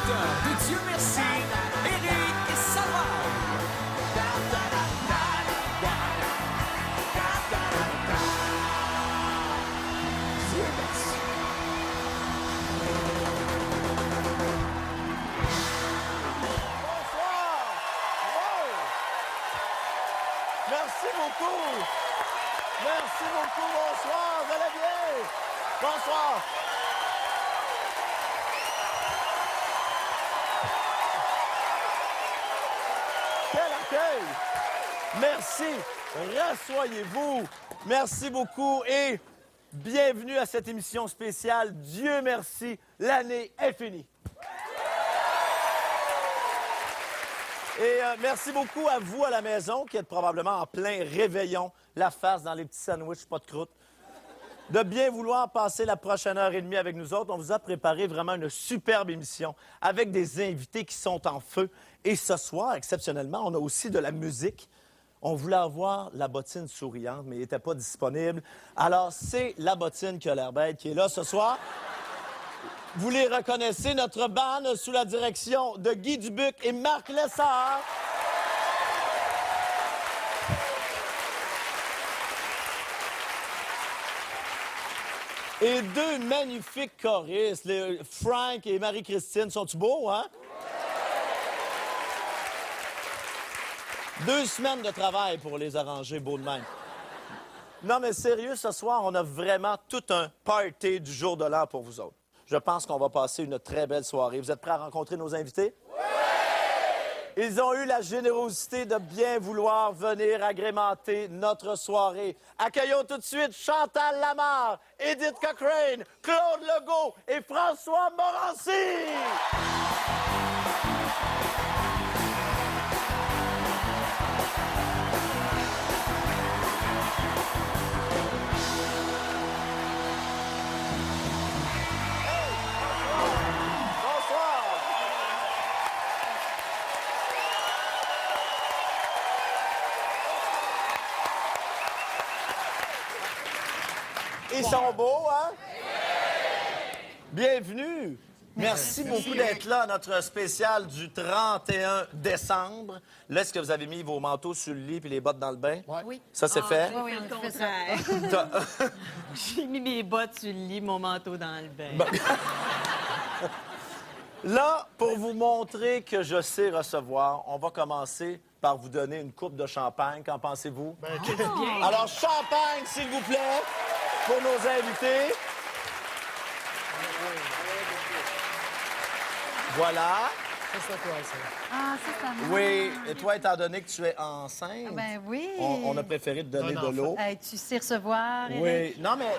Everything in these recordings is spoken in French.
animateurs de Dieu merci, Éric et Savard. Dieu merci. Bonsoir! Wow! Merci beaucoup! Merci beaucoup, bonsoir, vous allez bien? Bonsoir! Quel accueil! Merci, rassoyez-vous. Merci beaucoup et bienvenue à cette émission spéciale. Dieu merci, l'année est finie. Et merci beaucoup à vous à la maison qui êtes probablement en plein réveillon, la face dans les petits sandwichs, pas de croûte. De bien vouloir passer la prochaine heure et demie avec nous autres. On vous a préparé vraiment une superbe émission avec des invités qui sont en feu. Et ce soir, exceptionnellement, on a aussi de la musique. On voulait avoir la bottine souriante, mais il n'était pas disponible. Alors, c'est la bottine qui a l'air bête qui est là ce soir. Vous les reconnaissez, notre band sous la direction de Guy Dubuc et Marc Lessard. Et deux magnifiques choristes, Frank et Marie-Christine. Sont-ils beaux, hein? 2 semaines de travail pour les arranger beaux de même. Non, mais sérieux, ce soir, on a vraiment tout un party du jour de l'an pour vous autres. Je pense qu'on va passer une très belle soirée. Vous êtes prêts à rencontrer nos invités? Oui! Ils ont eu la générosité de bien vouloir venir agrémenter notre soirée. Accueillons tout de suite Chantal Lamarre, Edith Cochrane, Claude Legault et François Morancy! Ils sont beaux, hein? Bienvenue! Merci beaucoup d'être là à notre spécial du 31 décembre. Là, est-ce que vous avez mis vos manteaux sur le lit et les bottes dans le bain? Oui. Ça, c'est fait? Oui, on fait ça. J'ai mis mes bottes sur le lit, mon manteau dans le bain. Là, pour vous montrer que je sais recevoir, on va commencer par vous donner une coupe de champagne. Qu'en pensez-vous? Alors, champagne, s'il vous plaît, pour nos invités. Voilà. C'est quoi, ça? Ah, ça, ça marche. Oui, et toi, étant donné que tu es enceinte, Ah, ben oui. on a préféré te donner de l'eau. Hey, tu sais recevoir, Oui. Éric? Non, mais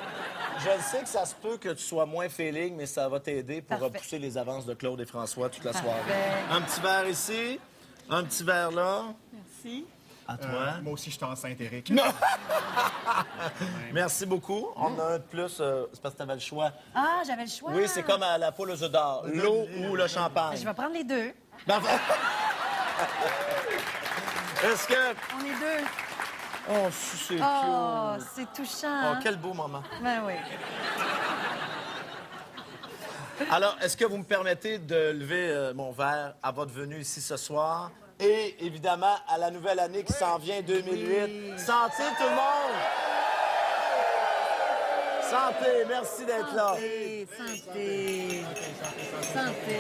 je sais que ça se peut que tu sois moins feeling, mais ça va t'aider pour Parfait. repousser les avances de Claude et François toute la Parfait. soirée. Un petit verre ici, un petit verre là. Merci. À toi. Moi aussi, je suis enceinte, Éric. Merci beaucoup. On en a un de plus, c'est parce que tu avais le choix. Ah, j'avais le choix. Oui, c'est comme à la poule aux œufs d'or. L'eau ou le champagne. Je vais prendre les deux. Ben, est-ce que... On est deux. Oh, c'est Oh, cute. c'est touchant. Oh, hein? quel beau moment. Ben oui. Alors, est-ce que vous me permettez de lever mon verre à votre venue ici ce soir? Et évidemment, à la nouvelle année qui s'en vient, 2008. Santé, tout le monde! Santé, merci d'être là. Santé, santé. Santé.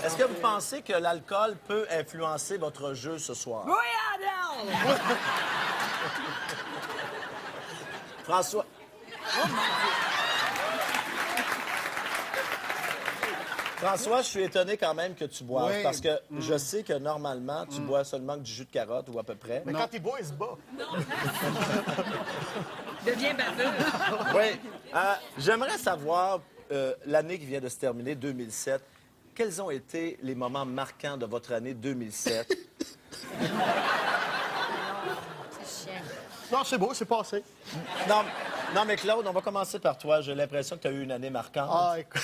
Est-ce que vous pensez que l'alcool peut influencer votre jeu ce soir? Oui, Adèle! François... François, je suis étonné quand même que tu boives, Oui. parce que je sais que normalement, tu bois seulement que du jus de carotte ou à peu près. Mais quand il boit, il se bat. Deviens baveux. Oui. J'aimerais savoir, l'année qui vient de se terminer, 2007, quels ont été les moments marquants de votre année 2007? C'est chiant. Non, c'est beau, c'est passé. Non, mais Claude, on va commencer par toi. J'ai l'impression que tu as eu une année marquante. Ah, écoute.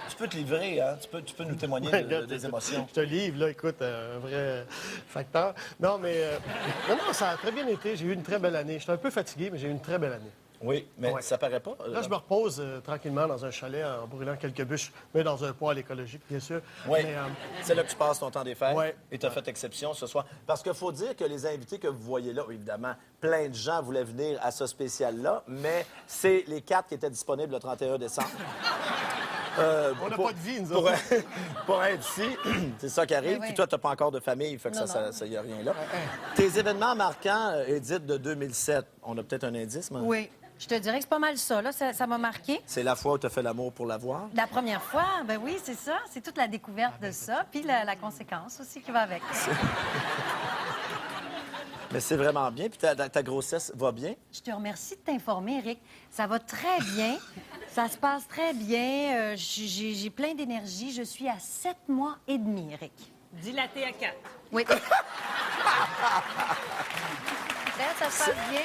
Tu peux te livrer, hein? Tu peux nous témoigner des émotions. Je te livre, là, écoute, un vrai facteur. Non, mais... non, ça a très bien été. J'ai eu une très belle année. J'étais un peu fatigué, mais j'ai eu une très belle année. Oui, mais Ouais. ça paraît pas. Là, je me repose tranquillement dans un chalet en brûlant quelques bûches, mais dans un poêle écologique, bien sûr. Oui, Mais, c'est là que tu passes ton temps des fêtes. Ouais. Et tu as fait exception ce soir. Parce qu'il faut dire que les invités que vous voyez là, évidemment, plein de gens voulaient venir à ce spécial-là, mais c'est les 4 qui étaient disponibles le 31 décembre. on n'a pas de vie, nous pour, autres. pour être ici, c'est ça qui arrive. Oui. Puis toi, tu n'as pas encore de famille, fait que Non, ça y a rien là. Tes événements marquants, Edith, de 2007, on a peut-être un indice, mais Oui. Je te dirais que c'est pas mal ça, là. Ça m'a marqué. c'est la fois où tu as fait l'amour pour l'avoir. La première fois, ben oui, c'est ça. C'est toute la découverte de ça, puis la conséquence aussi qui va avec. Mais c'est vraiment bien. Puis ta grossesse va bien. Je te remercie de t'informer, Eric. Ça va très bien. Ça se passe très bien. J'ai plein d'énergie. Je suis à 7 mois et demi, Eric. Dilaté à 4. Oui. Ben, ça se passe bien.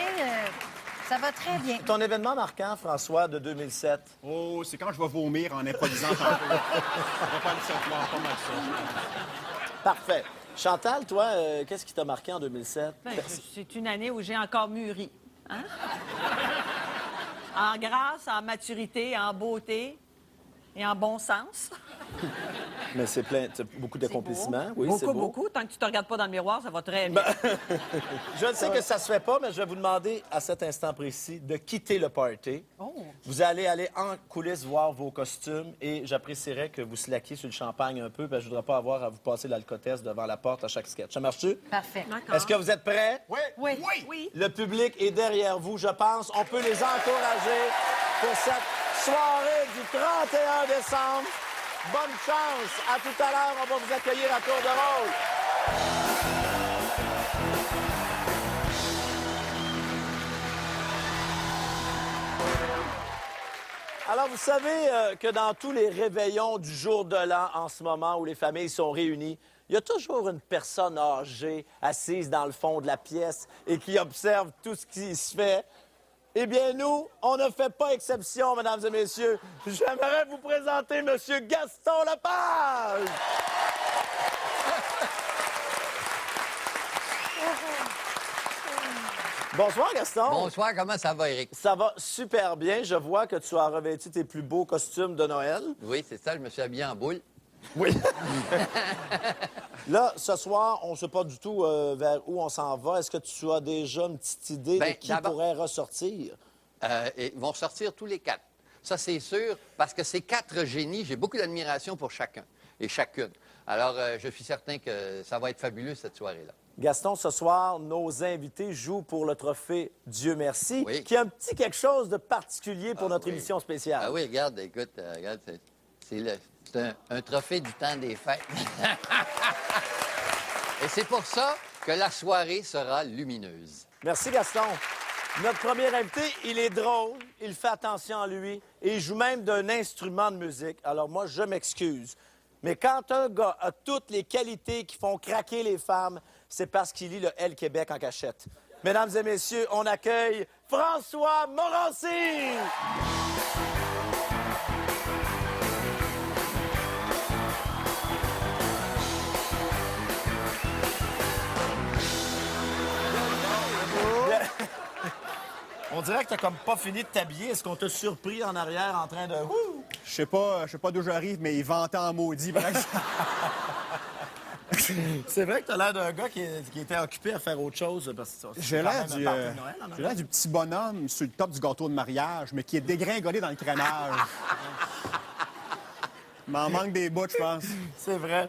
Ça va très bien. Ton événement marquant, François, de 2007. Oh, c'est quand je vais vomir en improvisant tantôt. On va pas le savoir, pas mal ça. Parfait. Chantal, toi, qu'est-ce qui t'a marqué en 2007? Ben, c'est une année où j'ai encore mûri. Hein? En grâce, en maturité, en beauté et en bon sens. Mais c'est plein, t'as beaucoup d'accomplissements. Oui, c'est Beaucoup, beau. beaucoup. Tant que tu te regardes pas dans le miroir, ça va très bien. Je sais que ça se fait pas, mais je vais vous demander à cet instant précis de quitter le party. Vous allez aller en coulisses voir vos costumes et j'apprécierais que vous slackiez sur le champagne un peu parce que je voudrais pas avoir à vous passer l'alcotesse devant la porte à chaque sketch. Ça marche-tu? Parfait. Est-ce que vous êtes prêts? Oui. Oui. Oui. Le public est derrière vous, je pense. On peut les encourager pour cette soirée du 31 décembre. Bonne chance. À tout à l'heure, on va vous accueillir à tour de rôle. Alors, vous savez que dans tous les réveillons du jour de l'an en ce moment où les familles sont réunies, il y a toujours une personne âgée assise dans le fond de la pièce et qui observe tout ce qui se fait. Eh bien, nous, on ne fait pas exception, mesdames et messieurs. J'aimerais vous présenter M. Gaston Lepage. Bonsoir, Gaston. Bonsoir, comment ça va, Eric? Ça va super bien. Je vois que tu as revêtu tes plus beaux costumes de Noël. Oui, c'est ça, je me suis habillé en boule. Oui. Là, ce soir, on ne sait pas du tout vers où on s'en va. Est-ce que tu as déjà une petite idée Ben, de qui d'abord- pourrait ressortir? Et ils vont sortir tous les 4. Ça, c'est sûr, parce que ces 4 génies, j'ai beaucoup d'admiration pour chacun et chacune. Alors, je suis certain que ça va être fabuleux, cette soirée-là. Gaston, ce soir, nos invités jouent pour le trophée Dieu merci, Oui. qui a un petit quelque chose de particulier pour notre oui. émission spéciale. Ah oui, regarde, écoute, regarde, c'est un trophée du temps des fêtes. Et c'est pour ça que la soirée sera lumineuse. Merci, Gaston. Notre premier invité, il est drôle, il fait attention à lui et il joue même d'un instrument de musique. Alors moi, je m'excuse. Mais quand un gars a toutes les qualités qui font craquer les femmes, c'est parce qu'il lit le L Québec en cachette. Mesdames et messieurs, on accueille François Morancy! On dirait que t'as comme pas fini de t'habiller. Est-ce qu'on t'a surpris en arrière en train de... Ouh! Je sais pas d'où j'arrive, mais il ventait en maudit, par exemple. C'est vrai que t'as l'air d'un gars qui était occupé à faire autre chose. Parce que c'est J'ai quand l'air même un du, party de Noël, en j'ai l'air du petit bonhomme sur le top du gâteau de mariage, mais qui est dégringolé dans le crémage. Il m'en manque des bouts, je pense. C'est vrai.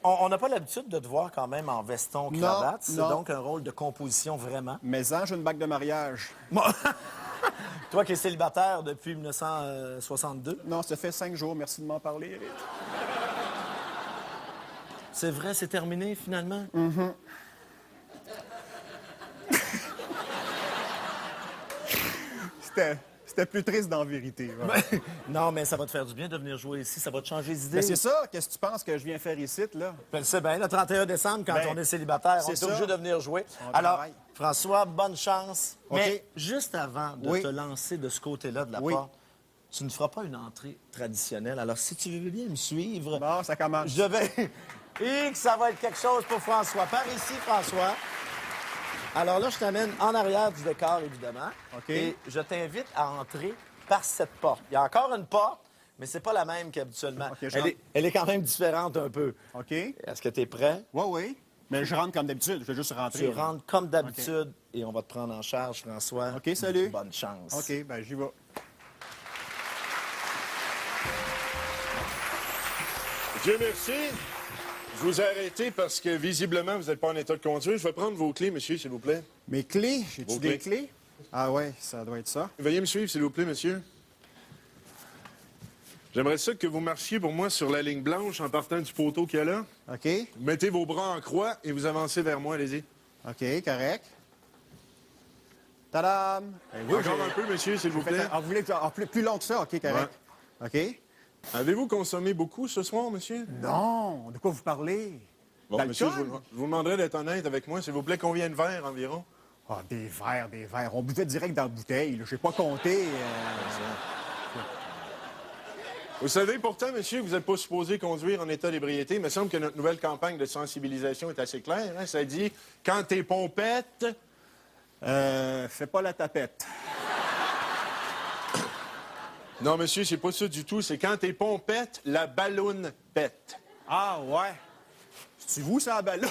On n'a pas l'habitude de te voir quand même en veston cravate. C'est non. donc un rôle de composition vraiment. Mais j'ai une bague de mariage. Toi qui es célibataire depuis 1962. Non, ça fait 5 jours. Merci de m'en parler, Eric. C'est vrai, c'est terminé finalement. C'était plus triste dans la vérité. Ouais. Non, mais ça va te faire du bien de venir jouer ici. Ça va te changer les idées. Mais c'est ça, qu'est-ce que tu penses que je viens faire ici, là? Ben, c'est bien, le 31 décembre, quand Ben, on est célibataire, on c'est est ça. obligé de venir jouer. On Alors, travaille. François, bonne chance. OK. Mais juste avant de Oui. te lancer de ce côté-là de la Oui. porte, tu ne feras pas une entrée traditionnelle. Alors, si tu veux bien me suivre, Bon, ça commence. je vais... Et que ça va être quelque chose pour François. Par ici, François. Alors là, je t'amène en arrière du décor, évidemment. OK. Et je t'invite à entrer par cette porte. Il y a encore une porte, mais c'est pas la même qu'habituellement. OK, je rentre. Elle est quand même différente un peu. OK. Est-ce que tu es prêt? Oui, oui. Mais je rentre comme d'habitude. Je vais juste rentrer. Tu rentres comme d'habitude et on va te prendre en charge, François. OK, salut. Bonne chance. OK, ben j'y vais. Dieu merci. Je vous ai arrêté parce que visiblement, vous n'êtes pas en état de conduire. Je vais prendre vos clés, monsieur, s'il vous plaît. Mes clés? J'ai-tu Vos des clés. clés? Ah ouais, ça doit être ça. Veuillez me suivre, s'il vous plaît, monsieur. J'aimerais ça que vous marchiez pour moi sur la ligne blanche en partant du poteau qu'il y a là. OK. Vous mettez vos bras en croix et vous avancez vers moi, allez-y. OK, correct. Tadam! Encore un peu, monsieur, s'il vous plaît. Ah, vous voulez plus long que ça? OK, correct. OK. Avez-vous consommé beaucoup ce soir, monsieur? Non, de quoi vous parlez? Bon, D'alcool? monsieur, je vous demanderai d'être honnête avec moi, s'il vous plaît. Combien de verres environ? Ah, des verres, des verres. On buvait direct dans la bouteille. Je n'ai pas compté. Vous savez, pourtant, monsieur, vous n'êtes pas supposé conduire en état d'ébriété. Il me semble que notre nouvelle campagne de sensibilisation est assez claire. Hein? Ça dit, quand t'es pompette... Fais pas la tapette. Non, monsieur, c'est pas ça du tout. C'est quand t'es pompette, la balloune pète. Ah, ouais. C'est vous, ça, la ballonne?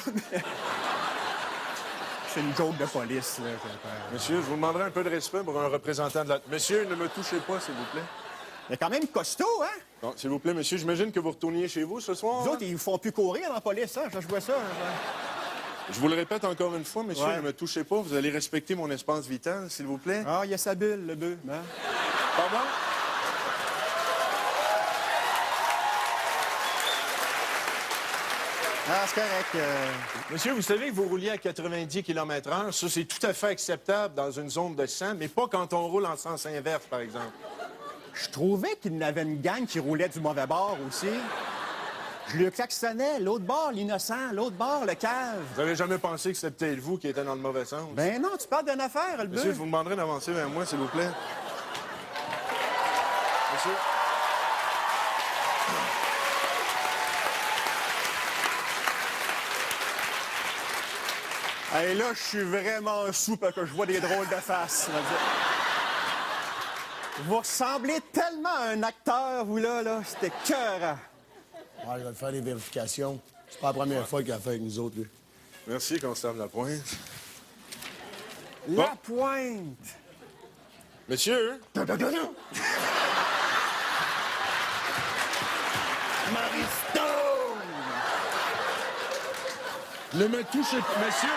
C'est une joke de police, là. Monsieur, je vous demanderai un peu de respect pour un représentant de la... Monsieur, ne me touchez pas, s'il vous plaît. Il est quand même costaud, hein? Bon, s'il vous plaît, monsieur, j'imagine que vous retourniez chez vous ce soir. Les hein? autres, ils font plus courir dans la police, hein? Je vois ça. Je vous le répète encore une fois, monsieur, Ouais. ne me touchez pas. Vous allez respecter mon espace vital, s'il vous plaît. Ah, il y a sa bulle, le bœuf. Hein? Pardon? Ah, c'est correct. Monsieur, vous savez que vous rouliez à 90 km/h. Ça, c'est tout à fait acceptable dans une zone de 100, mais pas quand on roule en sens inverse, par exemple. Je trouvais qu'il y avait une gang qui roulait du mauvais bord aussi. Je le klaxonnais. L'autre bord, l'innocent. L'autre bord, le cave. Vous n'avez jamais pensé que c'était peut-être vous qui étiez dans le mauvais sens? Ben non, tu parles d'une affaire, le Monsieur, bœuf. je vous demanderai d'avancer vers moi, s'il vous plaît. Monsieur? Et là, je suis vraiment sous parce que je vois des drôles de faces. on va dire. Vous ressemblez tellement à un acteur, vous, là. C'était cœur. Ouais, je vais te faire des vérifications. C'est pas la première fois qu'il a fait avec nous autres, lui. Merci, constable Lapointe. La pointe. Monsieur? Maristone! Ne me touchez pas, monsieur!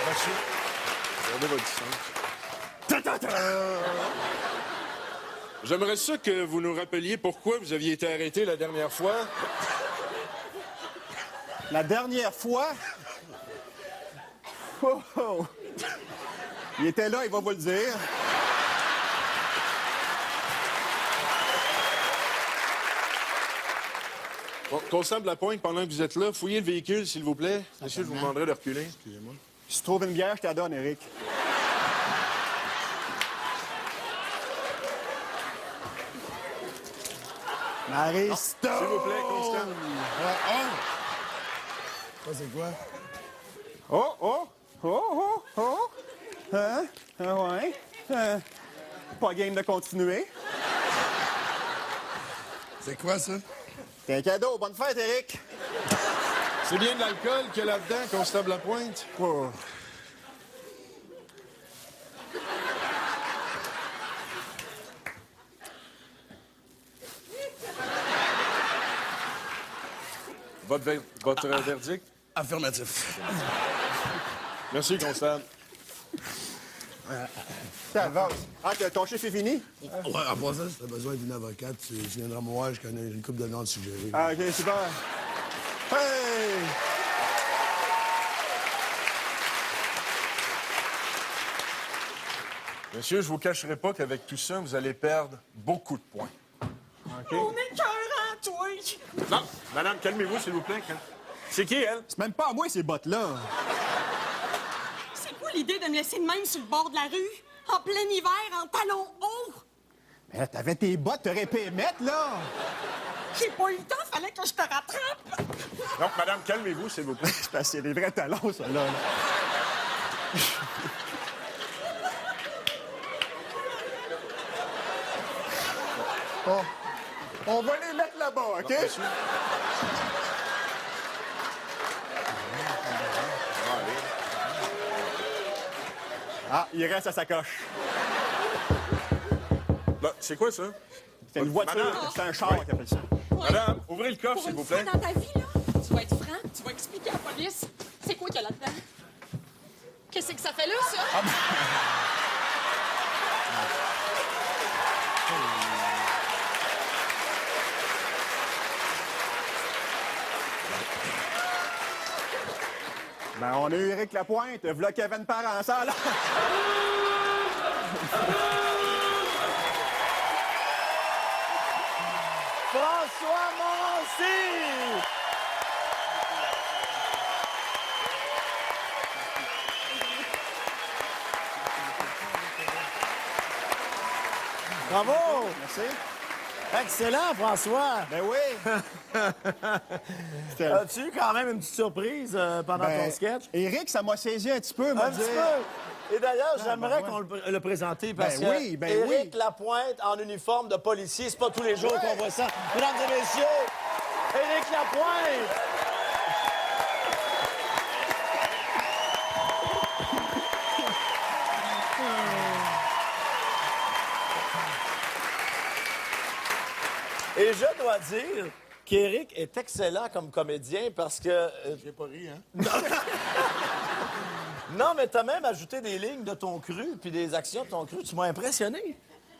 Monsieur, regardez votre distance. J'aimerais ça que vous nous rappeliez pourquoi vous aviez été arrêté la dernière fois. La dernière fois... Oh, oh. Il était là, il va vous le dire. Bon, constable Lapointe, pendant que vous êtes là, fouillez le véhicule, s'il vous plaît. Monsieur, je vous demanderai de reculer. Excusez-moi. Si tu trouves une bière, je te la donne, Eric. Maristone! S'il vous plaît, constable. Ça, c'est quoi? Oh, oh, oh, oh, oh. Hein? Ah ouais. Pas game de continuer. C'est quoi, ça? C'est un cadeau. Bonne fête, Eric. C'est bien de l'alcool qu'il y a là-dedans, constable Lapointe? Oh. Votre verdict? Affirmatif. Merci, constable. Ça avance. Ah, ton chiffre est fini? Ouais, en passant, si t'as besoin d'une avocate, tu viendras me voir, je connais une couple de noms à te suggérer. Ah, OK, super. Hey! Monsieur, je vous cacherai pas qu'avec tout ça, vous allez perdre beaucoup de points. On est cœurant, toi! Non, madame, calmez-vous, s'il vous plaît. C'est qui, elle? C'est même pas à moi, ces bottes-là. C'est quoi l'idée de me laisser de même sur le bord de la rue? En plein hiver, en talons hauts? Là, t'avais tes bottes, t'aurais pu les mettre, là! J'ai pas eu le temps, fallait que je te rattrape. Donc, madame, calmez-vous, s'il vous plaît. C'est parce que c'est des vrais talons, ça, là. On va les mettre là-bas, OK? Monsieur. Ah, il reste à sa coche. Là, c'est quoi, ça? C'est une voiture, Madame. c'est un char qui appelle ça. Madame, ouvrez le coffre, Pour s'il une vous fois plaît. dans ta vie, là, tu vas être franc, tu vas expliquer à la police c'est quoi qu'il y a là-dedans. Qu'est-ce que ça fait là, ça? Ben, on a eu Éric Lapointe, v'là Kevin Parent, ça, là. François Morancy! Bravo! Merci. Excellent, François! Ben oui. As-tu eu quand même une petite surprise pendant Ben, ton sketch? Éric, ça m'a saisi un petit peu, Un m'a petit dit. peu. Et d'ailleurs, j'aimerais ben ouais. qu'on le présente parce Ben que oui, ben Éric oui. Lapointe en uniforme de policier, c'est pas tous les jours qu'on voit ça. Mesdames et messieurs, Éric Lapointe! Et je dois dire qu'Éric est excellent comme comédien parce que... J'ai pas ri, hein? Non, mais t'as même ajouté des lignes de ton cru puis des actions de ton cru. Tu m'as impressionné.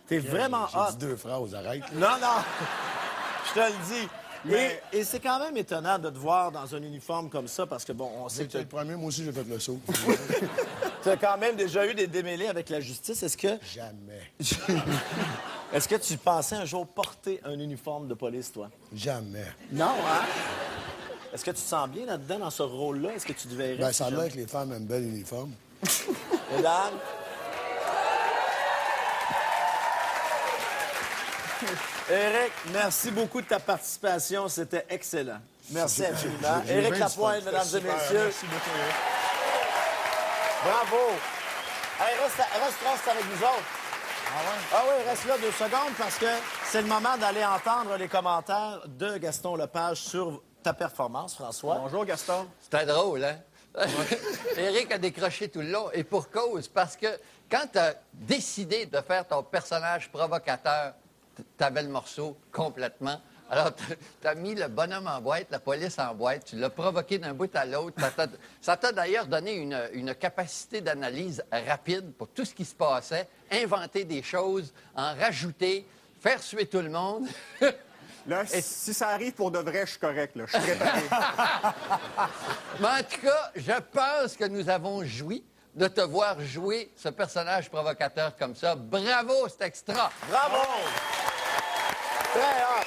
T'es vraiment hot. J'ai dit 2 phrases, arrête. Non, non. Je te le dis. Mais- Et c'est quand même étonnant de te voir dans un uniforme comme ça parce que, bon, on sait C'est que le premier, moi aussi, j'ai fait le saut. tu as quand même déjà eu des démêlés avec la justice. Est-ce que... Jamais. Est-ce que tu pensais un jour porter un uniforme de police, toi? Jamais. Non, hein? Est-ce que tu te sens bien là-dedans, dans ce rôle-là? Est-ce que tu te verrais? Ben, si ça a jamais- l'air que les femmes aiment bien l'uniforme. Mesdames. Éric, merci beaucoup de ta participation. C'était excellent. Merci infiniment. J'ai Éric bien du Lapointe, fun. mesdames et Super, messieurs. Merci beaucoup, Éric. Bravo. Hey, reste avec nous autres. Ah oui, reste là 2 secondes parce que c'est le moment d'aller entendre les commentaires de Gaston Lepage sur ta performance, François. Bonjour, Gaston. C'était drôle, hein? Éric a décroché tout le long, et pour cause, parce que quand tu as décidé de faire ton personnage provocateur, t'avais le morceau complètement. Alors, t'as mis le bonhomme en boîte, la police en boîte, tu l'as provoqué d'un bout à l'autre. Ça t'a d'ailleurs donné une capacité d'analyse rapide pour tout ce qui se passait, inventer des choses, en rajouter, faire suer tout le monde. Là, si ça arrive pour de vrai, je suis correct, là. Je suis préparé. Mais en tout cas, je pense que nous avons joui de te voir jouer ce personnage provocateur comme ça. Bravo, c'est extra! Bravo! Très hot.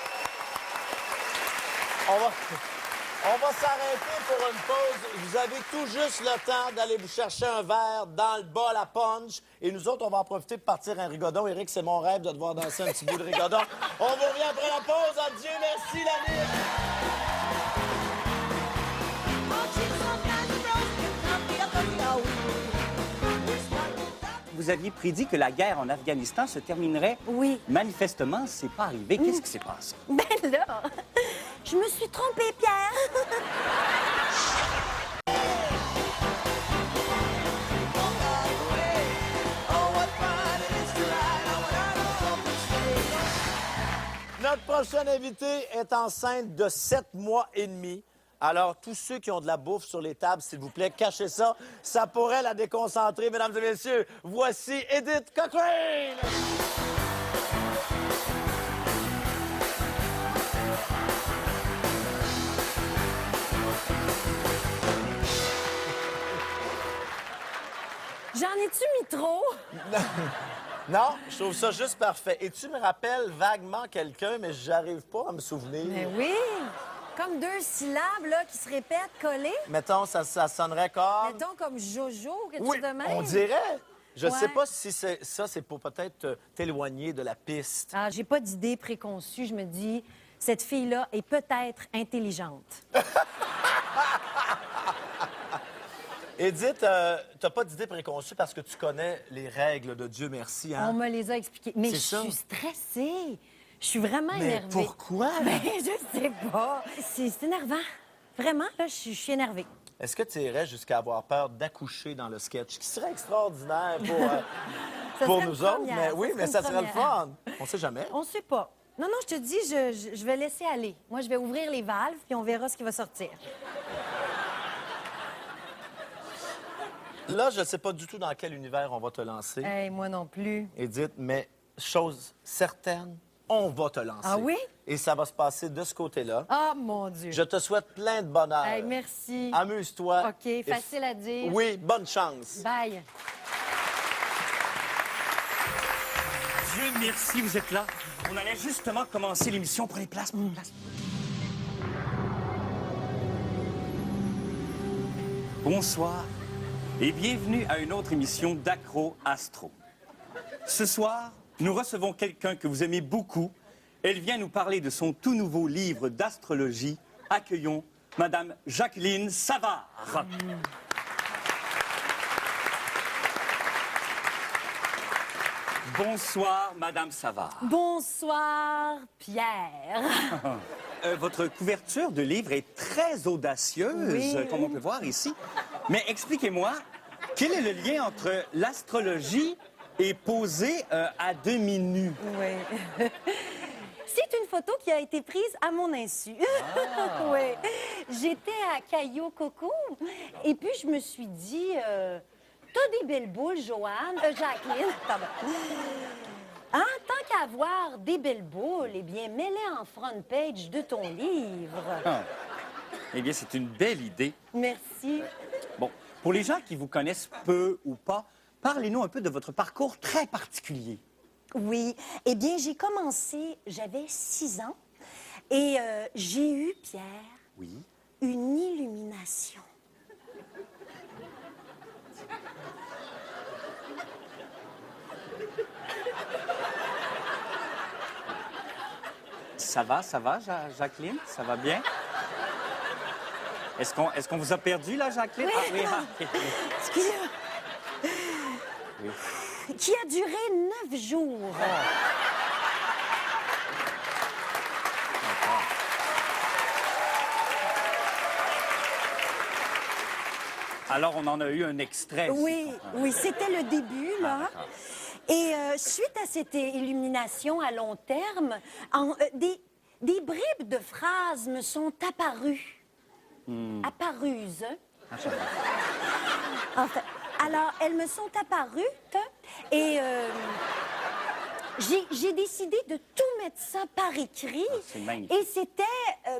On va s'arrêter pour une pause. Vous avez tout juste le temps d'aller vous chercher un verre dans le bol à punch. Et nous autres, on va en profiter pour partir un rigodon. Éric, c'est mon rêve de te voir danser un petit bout de rigodon. On vous revient après la pause. Adieu, merci, l'ami. Vous aviez prédit que la guerre en Afghanistan se terminerait. Oui. Manifestement, c'est pas arrivé. Qu'est-ce qui s'est passé? Ben là, je me suis trompée, Pierre. Notre prochaine invitée est enceinte de 7 mois et demi. Alors, tous ceux qui ont de la bouffe sur les tables, s'il vous plaît, cachez ça. Ça pourrait la déconcentrer, mesdames et messieurs. Voici Edith Cochrane! J'en ai-tu mis trop? Non, je trouve ça juste parfait. Et tu me rappelles vaguement quelqu'un, mais j'arrive pas à me souvenir. Mais oui! Comme 2 syllabes, là, qui se répètent, collées. Mettons, ça sonnerait comme... Mettons comme Jojo, quelque Oui, chose de même. on dirait. Je Ouais. sais pas si c'est pour peut-être t'éloigner de la piste. Ah, j'ai pas d'idée préconçue. Je me dis, cette fille-là est peut-être intelligente. Edith, t'as pas d'idée préconçue parce que tu connais les règles de Dieu merci, hein? On me les a expliquées. Mais je C'est ça. suis stressée. Je suis vraiment Mais énervée. pourquoi? Ben, je sais pas. C'est énervant. Vraiment, là, je suis énervée. Est-ce que tu irais jusqu'à avoir peur d'accoucher dans le sketch, qui serait extraordinaire pour, Ça pour serait nous une autres? première, Mais oui, ça mais serait ça une serait le première. fun. On sait jamais. On sait pas. Non, je te dis, je vais laisser aller. Moi, je vais ouvrir les valves, puis on verra ce qui va sortir. Là, je ne sais pas du tout dans quel univers on va te lancer, Hey, moi non plus. Edith, mais chose certaine, on va te lancer. Ah oui? Et ça va se passer de ce côté-là. Ah, mon Dieu. Je te souhaite plein de bonheur. Hey, merci. Amuse-toi. OK, Et facile à dire. Oui, bonne chance. Bye. Dieu merci, vous êtes là. On allait justement commencer l'émission. Prenez place, prenez place. Bonsoir et bienvenue à une autre émission d'Accro Astro. Ce soir, nous recevons quelqu'un que vous aimez beaucoup. Elle vient nous parler de son tout nouveau livre d'astrologie. Accueillons Madame Jacqueline Savard. Bonsoir, Madame Savard. Bonsoir, Pierre. Votre couverture de livre est très audacieuse, Oui. comme on peut voir ici. Mais expliquez-moi, quel est le lien entre l'astrologie et poser à demi nu? Oui. C'est une photo qui a été prise à mon insu. Oui. J'étais à Caillou Coco et puis je me suis dit, t'as des belles boules, Joanne, Jacqueline, pardon. Hein, tant qu'à avoir des belles boules, eh bien, mets-les en front page de ton livre. Ah. Eh bien, c'est une belle idée. Merci. Bon, pour les gens qui vous connaissent peu ou pas, parlez-nous un peu de votre parcours très particulier. Oui. Eh bien, j'ai commencé, j'avais 6 ans et j'ai eu, Pierre, Oui. une illumination. Ça va, Jacqueline? Ça va bien? Est-ce qu'on vous a perdu, là, Jacqueline? Oui. Ah, oui, ah, ok. Excusez-moi. Oui. Qui a duré 9 jours. Alors, on en a eu un extrait. si Oui, je comprends. oui, c'était le début, là. d'accord. Et suite à cette illumination à long terme, des bribes de phrases me sont apparues. Apparues. Ah, ça va. Enfin, alors, elles me sont apparues et j'ai décidé de tout mettre ça par écrit. c'est magnifique. Et c'était,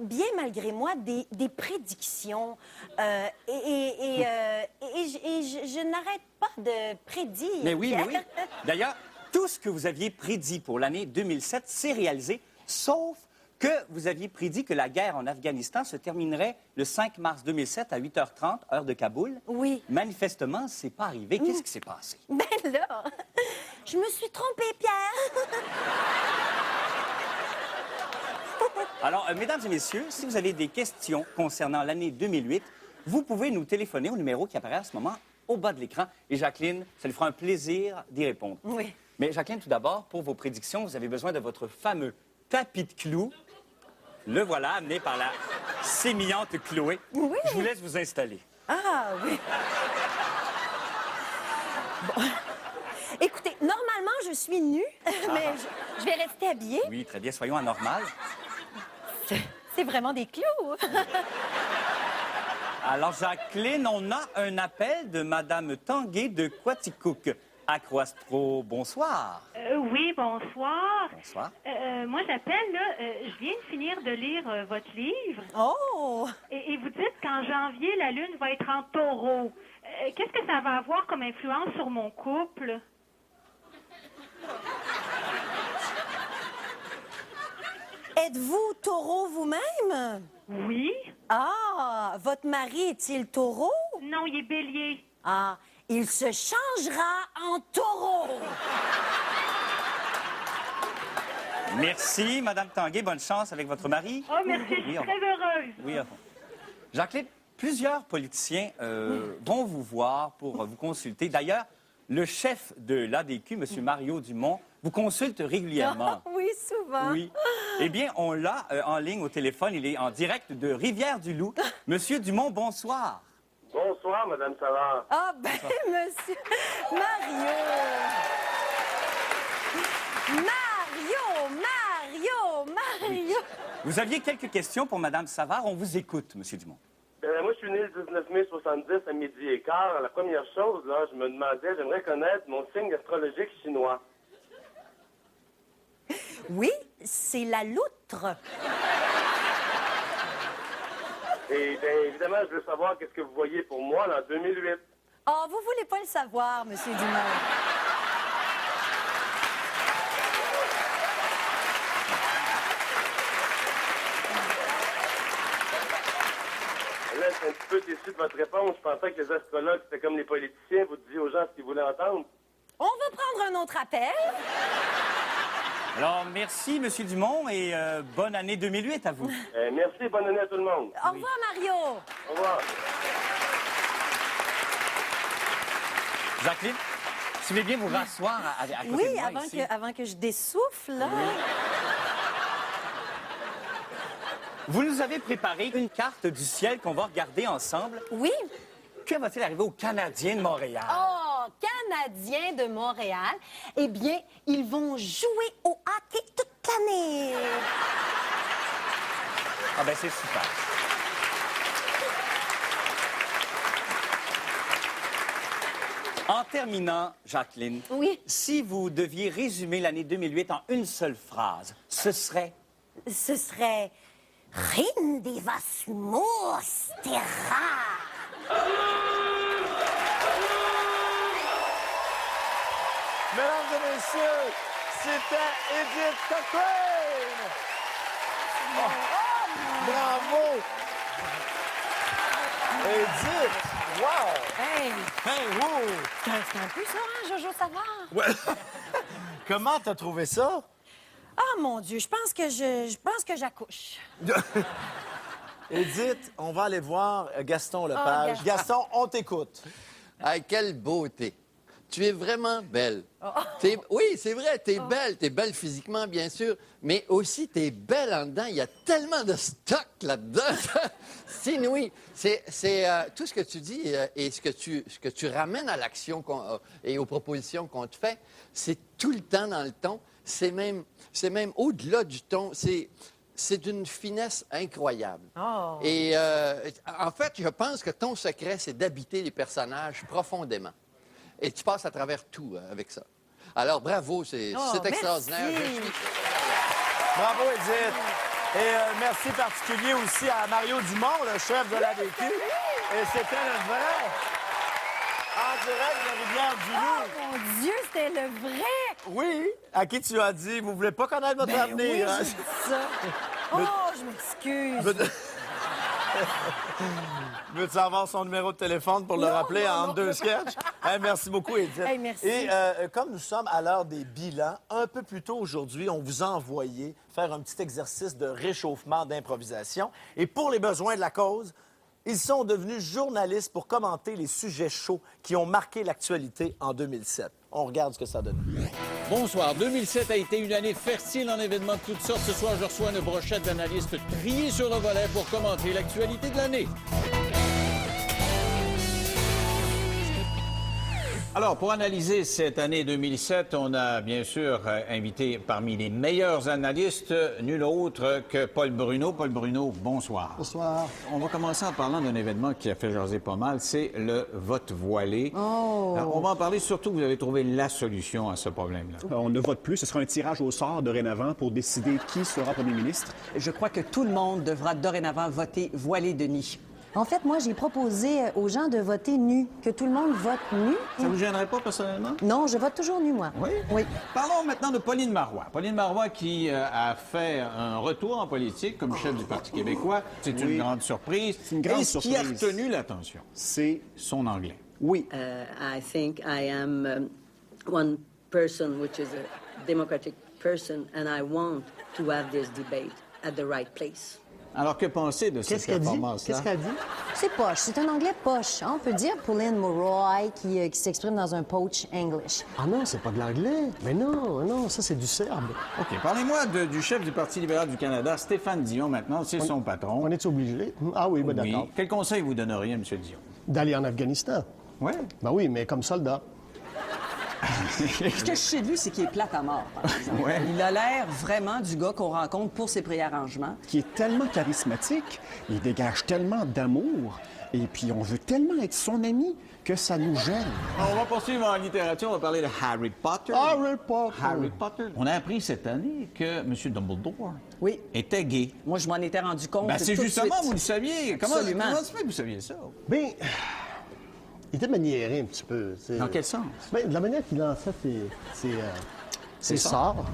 bien malgré moi, des prédictions. Et je n'arrête pas de prédire. Mais oui, mais oui. Pierre. D'ailleurs, tout ce que vous aviez prédit pour l'année 2007 s'est réalisé, sauf que vous aviez prédit que la guerre en Afghanistan se terminerait le 5 mars 2007 à 8h30, heure de Kaboul. Oui. Manifestement, c'est pas arrivé. Qu'est-ce qui s'est passé? Ben là, je me suis trompée, Pierre. Alors, mesdames et messieurs, si vous avez des questions concernant l'année 2008, vous pouvez nous téléphoner au numéro qui apparaît à ce moment au bas de l'écran. Et Jacqueline, ça lui fera un plaisir d'y répondre. Oui. Mais Jacqueline, tout d'abord, pour vos prédictions, vous avez besoin de votre fameux tapis de clous. Le voilà, amené par la sémillante Chloé. Oui. Je vous laisse vous installer. Ah oui. Bon. Écoutez, normalement, je suis nue, mais je vais rester habillée. Oui, très bien, soyons anormales. C'est vraiment des clous. Alors, Jacqueline, on a un appel de Madame Tanguay de Quaticook. Accroastro, bonsoir. Oui, bonsoir. Bonsoir. Moi, j'appelle, là, je viens de finir de lire votre livre. Oh! Et vous dites qu'en janvier, la Lune va être en taureau. Qu'est-ce que ça va avoir comme influence sur mon couple? Êtes-vous taureau vous-même? Oui. Ah, votre mari est-il taureau? Non, il est bélier. Ah, il se changera en taureau. Merci, Madame Tanguay. Bonne chance avec votre mari. Oh, merci, je suis Oui, très heureuse. Oui, Jacqueline, plusieurs politiciens vont vous voir pour vous consulter. D'ailleurs, le chef de l'ADQ, M. Mario Dumont, vous consulte régulièrement. Oui, souvent. Oui. Eh bien, on l'a en ligne au téléphone. Il est en direct de Rivière-du-Loup. Monsieur Dumont, bonsoir. Bonsoir, Madame Savard. Ah, ben, monsieur Mario. Mario. Vous aviez quelques questions pour Madame Savard. On vous écoute, Monsieur Dumont. Moi, je suis né le 19 mai 70 à midi et quart. La première chose, là, je me demandais, j'aimerais connaître mon signe astrologique chinois. Oui, c'est la loutre. Et bien évidemment, je veux savoir qu'est-ce que vous voyez pour moi en 2008. Oh, vous voulez pas le savoir, monsieur Dumont. Là, je suis un petit peu déçu de votre réponse. Je pensais que les astrologues, c'était comme les politiciens, vous disiez aux gens ce qu'ils voulaient entendre. On va prendre un autre appel. Alors, merci, Monsieur Dumont, et bonne année 2008 à vous. Merci, bonne année à tout le monde. Au revoir, Mario. Au revoir. Jacqueline, si vous voulez bien vous rasseoir à côté de Oui, moi ici. avant que je dessouffle, là. Vous nous avez préparé une carte du ciel qu'on va regarder ensemble. Oui. Que va-t-il arriver aux Canadiens de Montréal? Oh, Canadiens de Montréal, eh bien, ils vont jouer au hockey toute l'année. Ah ben c'est super. En terminant, Jacqueline, oui. Si vous deviez résumer l'année 2008 en une seule phrase, ce serait? Ce serait Rindivassmus terra. Mesdames et messieurs, c'était Edith Cochrane! Oh, bravo! Edith! Wow! Hey! Hey, wow! C'est un peu ça, hein, Jojo Savard? Ouais. Comment t'as trouvé ça? Ah, mon Dieu, je pense que j'accouche. Edith, on va aller voir Gaston Lepage. Gaston. Gaston, on t'écoute. Ah, quelle beauté. Tu es vraiment belle. Oh. Oui, c'est vrai, tu es belle. Tu es belle physiquement, bien sûr, mais aussi tu es belle en dedans. Il y a tellement de stock là-dedans. C'est inouï. C'est tout ce que tu dis et ce que tu ramènes à l'action et aux propositions qu'on te fait, c'est tout le temps dans le ton. C'est même au-delà du ton. C'est d'une finesse incroyable. Oh. Et en fait, je pense que ton secret, c'est d'habiter les personnages profondément. Et tu passes à travers tout avec ça. Alors, bravo, c'est extraordinaire. Merci. Bravo, Edith. Et merci particulier aussi à Mario Dumont, le chef de l'ADQ. Et c'était le vrai. En direct de Rivière-du-Loup. Oh, mon Dieu, c'était le vrai. Oui. À qui tu as dit, vous voulez pas connaître votre avenir? Oui, hein? j'ai dit ça. Oh, je m'excuse. Veux-tu avoir son numéro de téléphone pour le rappeler en deux sketchs? Hey, merci beaucoup, Edith. Hey, merci. Et comme nous sommes à l'heure des bilans, un peu plus tôt aujourd'hui, on vous a envoyé faire un petit exercice de réchauffement d'improvisation. Et pour les besoins de la cause, ils sont devenus journalistes pour commenter les sujets chauds qui ont marqué l'actualité en 2007. On regarde ce que ça donne. Bonsoir. 2007 a été une année fertile en événements de toutes sortes. Ce soir, je reçois une brochette d'analystes triés sur le volet pour commenter l'actualité de l'année. Alors, pour analyser cette année 2007, on a bien sûr invité parmi les meilleurs analystes, nul autre que Paul Bruno. Paul Bruno, bonsoir. Bonsoir. On va commencer en parlant d'un événement qui a fait jaser pas mal, c'est le vote voilé. Oh. On va en parler, surtout que vous avez trouvé la solution à ce problème-là. On ne vote plus, ce sera un tirage au sort dorénavant pour décider qui sera premier ministre. Je crois que tout le monde devra dorénavant voter voilé de nid. En fait, moi, j'ai proposé aux gens de voter nu, que tout le monde vote nu. Ça vous gênerait pas, personnellement? Non, je vote toujours nu, moi. Oui? Oui. Parlons maintenant de Pauline Marois. Pauline Marois qui a fait un retour en politique comme chef du Parti québécois. C'est une grande surprise. C'est une grande Et ce qui a surprise. retenu l'attention, c'est son anglais. Oui. I think I am one person which is a democratic person, and I want to have this debate at the right place. Alors, que penser de cette performance-là? Qu'est-ce qu'elle dit? C'est poche. C'est un anglais poche. On peut dire Pauline Mulroy qui s'exprime dans un poach English. Ah non, c'est pas de l'anglais. Mais non, ça, c'est du serbe. OK. Parlez-moi du chef du Parti libéral du Canada, Stéphane Dion, maintenant. C'est son patron. On est obligé? Ah oui, ben d'accord. Quel conseil vous donneriez, M. Dion? D'aller en Afghanistan. Oui. Ben oui, mais comme soldat. Ce que je sais de lui, c'est qu'il est plate à mort, par exemple. Ouais. Il a l'air vraiment du gars qu'on rencontre pour ses préarrangements. Qui est tellement charismatique, il dégage tellement d'amour, et puis on veut tellement être son ami que ça nous gêne. On va poursuivre en littérature, on va parler de Harry Potter. Harry Potter. Harry Potter. On a appris cette année que M. Dumbledore était gay. Moi, je m'en étais rendu compte. Ben, c'est tout de justement, suite. vous le saviez. Comment Absolument. ça se fait que vous saviez ça? Ben, il était maniéré un petit peu. Dans quel sens? Ben, de la manière qu'il lançait ses sorts.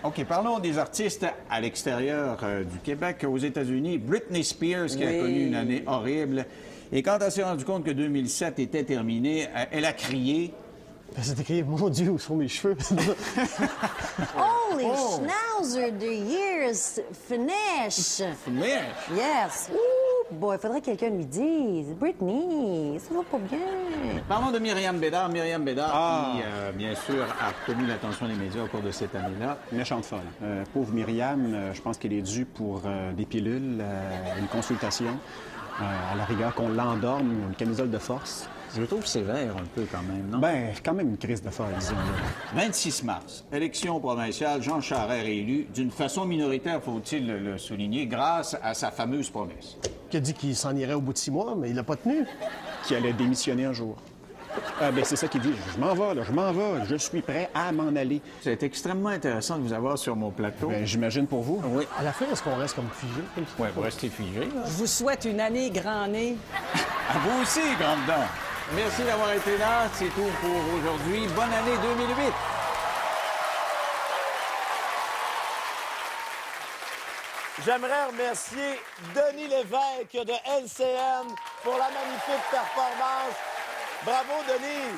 OK, parlons des artistes à l'extérieur du Québec. Aux États-Unis, Britney Spears, qui a connu une année horrible. Et quand elle s'est rendue compte que 2007 était terminé, elle a crié... Ben, c'est écrit, mon Dieu, où sont mes cheveux? Holy schnauzer, the years finish. Finish? Yes. Ouh, boy, faudrait que quelqu'un lui dise. Britney, ça va pas bien. Parlons de Myriam Bédard. Myriam Bédard, qui, bien sûr, a retenu l'attention des médias au cours de cette année-là. Méchante folle. Pauvre Myriam, je pense qu'elle est due pour des pilules, une consultation. À la rigueur, qu'on l'endorme, une camisole de force. Je le trouve sévère un peu quand même, non? Ben, quand même une crise de folle, disons-le. 26 mars, élection provinciale, Jean Charest réélu, d'une façon minoritaire, faut-il le souligner, grâce à sa fameuse promesse. Qui a dit qu'il s'en irait au bout de 6 mois, mais il l'a pas tenu. Qui allait démissionner un jour. Ben, c'est ça qu'il dit. Je m'en vais, là, je m'en vais. Je suis prêt à m'en aller. C'est extrêmement intéressant de vous avoir sur mon plateau. Ben, j'imagine pour vous. Oui. À la fin, est-ce qu'on reste comme figé? Oui, vous restez figé. Là. Je vous souhaite une année grand nez. À vous aussi, grande dame. Merci d'avoir été là. C'est tout pour aujourd'hui. Bonne année 2008. J'aimerais remercier Denis Lévesque de LCN pour la magnifique performance. Bravo, Denis.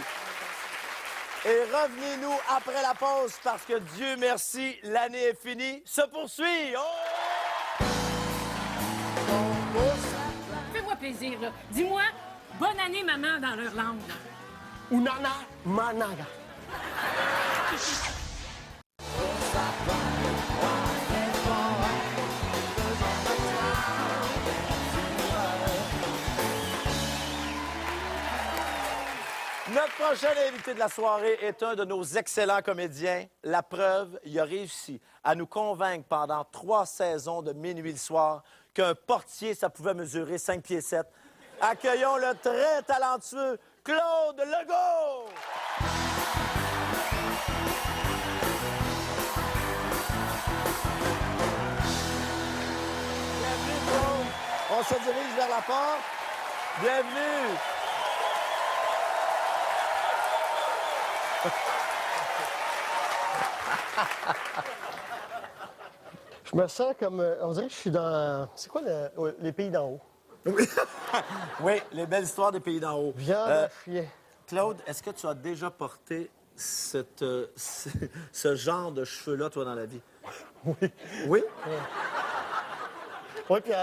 Et revenez-nous après la pause parce que Dieu merci, l'année est finie, se poursuit. Oh! Fais-moi plaisir, là. Dis-moi, bonne année, maman, dans leur langue. Unana managa. Notre prochain invité de la soirée est un de nos excellents comédiens. La preuve, il a réussi à nous convaincre pendant 3 saisons de Minuit le soir qu'un portier, ça pouvait mesurer 5 pieds 7. Accueillons le très talentueux Claude Legault! Bienvenue, Claude. On se dirige vers la porte. Bienvenue. Je me sens comme... on dirait que je suis dans... C'est quoi les pays d'en haut? Oui, les belles histoires des pays d'en haut. Viande à chien. Claude, est-ce que tu as déjà porté ce genre de cheveux-là, toi, dans la vie? Oui. Oui? Oui, puis...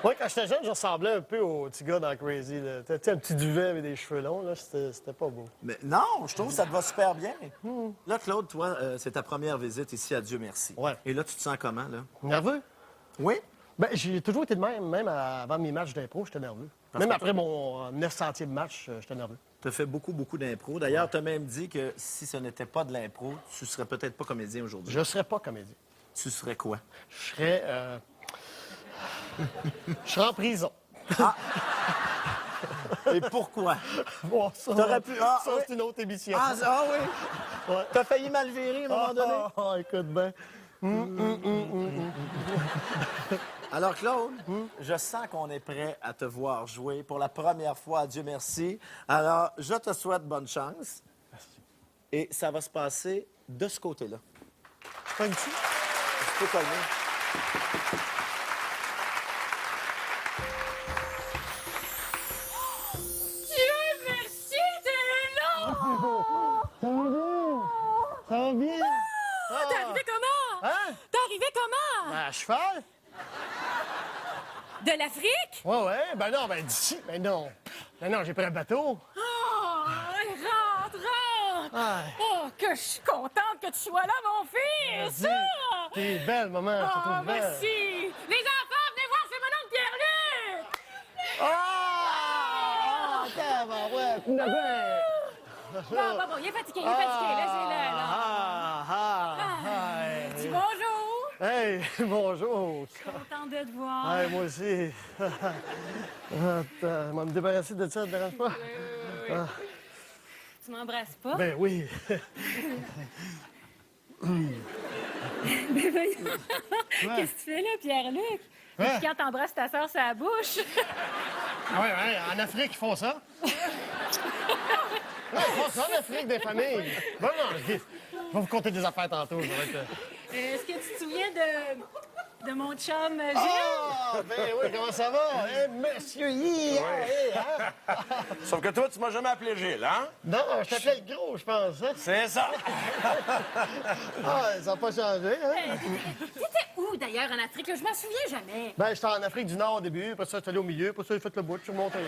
Oui, quand j'étais jeune, je ressemblais un peu au petit gars dans Crazy. Tu sais, un petit duvet avec des cheveux longs, là, c'était pas beau. Mais non, je trouve que ça te va super bien. Là, Claude, toi, c'est ta première visite ici à Dieu merci. Ouais. Et là, tu te sens comment, là? Nerveux? Oui? Ben, j'ai toujours été de même. Même avant mes matchs d'impro, j'étais nerveux. Même après mon 900e match, j'étais nerveux. Tu as fait beaucoup d'impro. D'ailleurs, tu as même dit que si ce n'était pas de l'impro, tu serais peut-être pas comédien aujourd'hui. Je serais pas comédien. Tu serais quoi? Je serais... Je serais en prison. Ah! Et pourquoi? Bon, ça, T'aurais pu... Ah, ça oui. c'est une autre émission. Ah oui? Ouais. T'as failli mal virer à un moment donné? Écoute bien. Alors, Claude, je sens qu'on est prêt à te voir jouer pour la première fois, Dieu merci. Alors, je te souhaite bonne chance. Merci. Et ça va se passer de ce côté-là. Cognes-tu? Tu peux cogner. Dieu Ça va bien? Ça va bien? T'es arrivé comment? Hein? T'es arrivé comment? À cheval? De l'Afrique? Ouais. Ben non, ben d'ici. Ben non. Ben non, j'ai pris un bateau. Oh, rentre! Ah. Oh, que je suis contente que tu sois là, mon fils! Vas-y. T'es belle, maman. Je te Oh, trouve belle. merci! Les enfants, venez voir, c'est mon oncle Pierre-Luc! Ah! Tabarouette! Bon, il est fatigué, laissez-le, là. Dis bonjour! Hey, bonjour! Content de te voir. Hey, moi aussi. Attends, je vais me débarrasser de ça, ça te dérange pas? Ah. Tu m'embrasses pas? Ben oui. Ben voyons. Qu'est-ce que tu fais là, Pierre-Luc? Hein? Quand t'embrasses ta sœur sur la bouche. Ouais, en Afrique, ils font ça. Ouais, ils font ça en Afrique, des familles. Bon, non, je vais vous conter des affaires tantôt. Ça va être... Est-ce que tu te souviens de mon chum Gilles? Ah, ben oui, comment ça va? Eh, monsieur Yi! Sauf que toi, tu m'as jamais appelé Gilles, hein? Non, je t'appelais le gros, je pense. Hein? C'est ça. Ah, ça n'a pas changé, hein? T'étais où, d'ailleurs, en Afrique? Là, je m'en souviens jamais. Ben, j'étais en Afrique du Nord au début, après ça, j'étais allé au milieu, après ça, j'ai fait le bout, je suis remonté.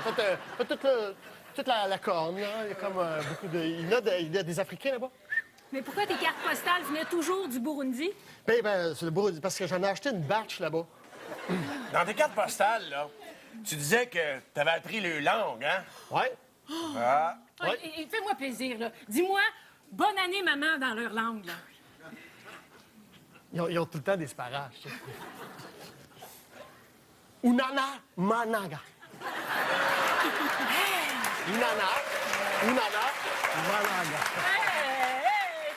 J'ai fait toute la corne, là. Il y a comme beaucoup de... Il y a des Africains là-bas. Mais pourquoi tes cartes postales venaient toujours du Burundi? Ben, c'est le Burundi, parce que j'en ai acheté une batch là-bas. Dans tes cartes postales, là, tu disais que t'avais appris les langues, hein? Ouais. Ah. Ouais. Et fais-moi plaisir, là. Dis-moi, bonne année, maman, dans leur langue, là. Ils ont tout le temps des sparages, tu sais. Unana, managa. Unana, managa.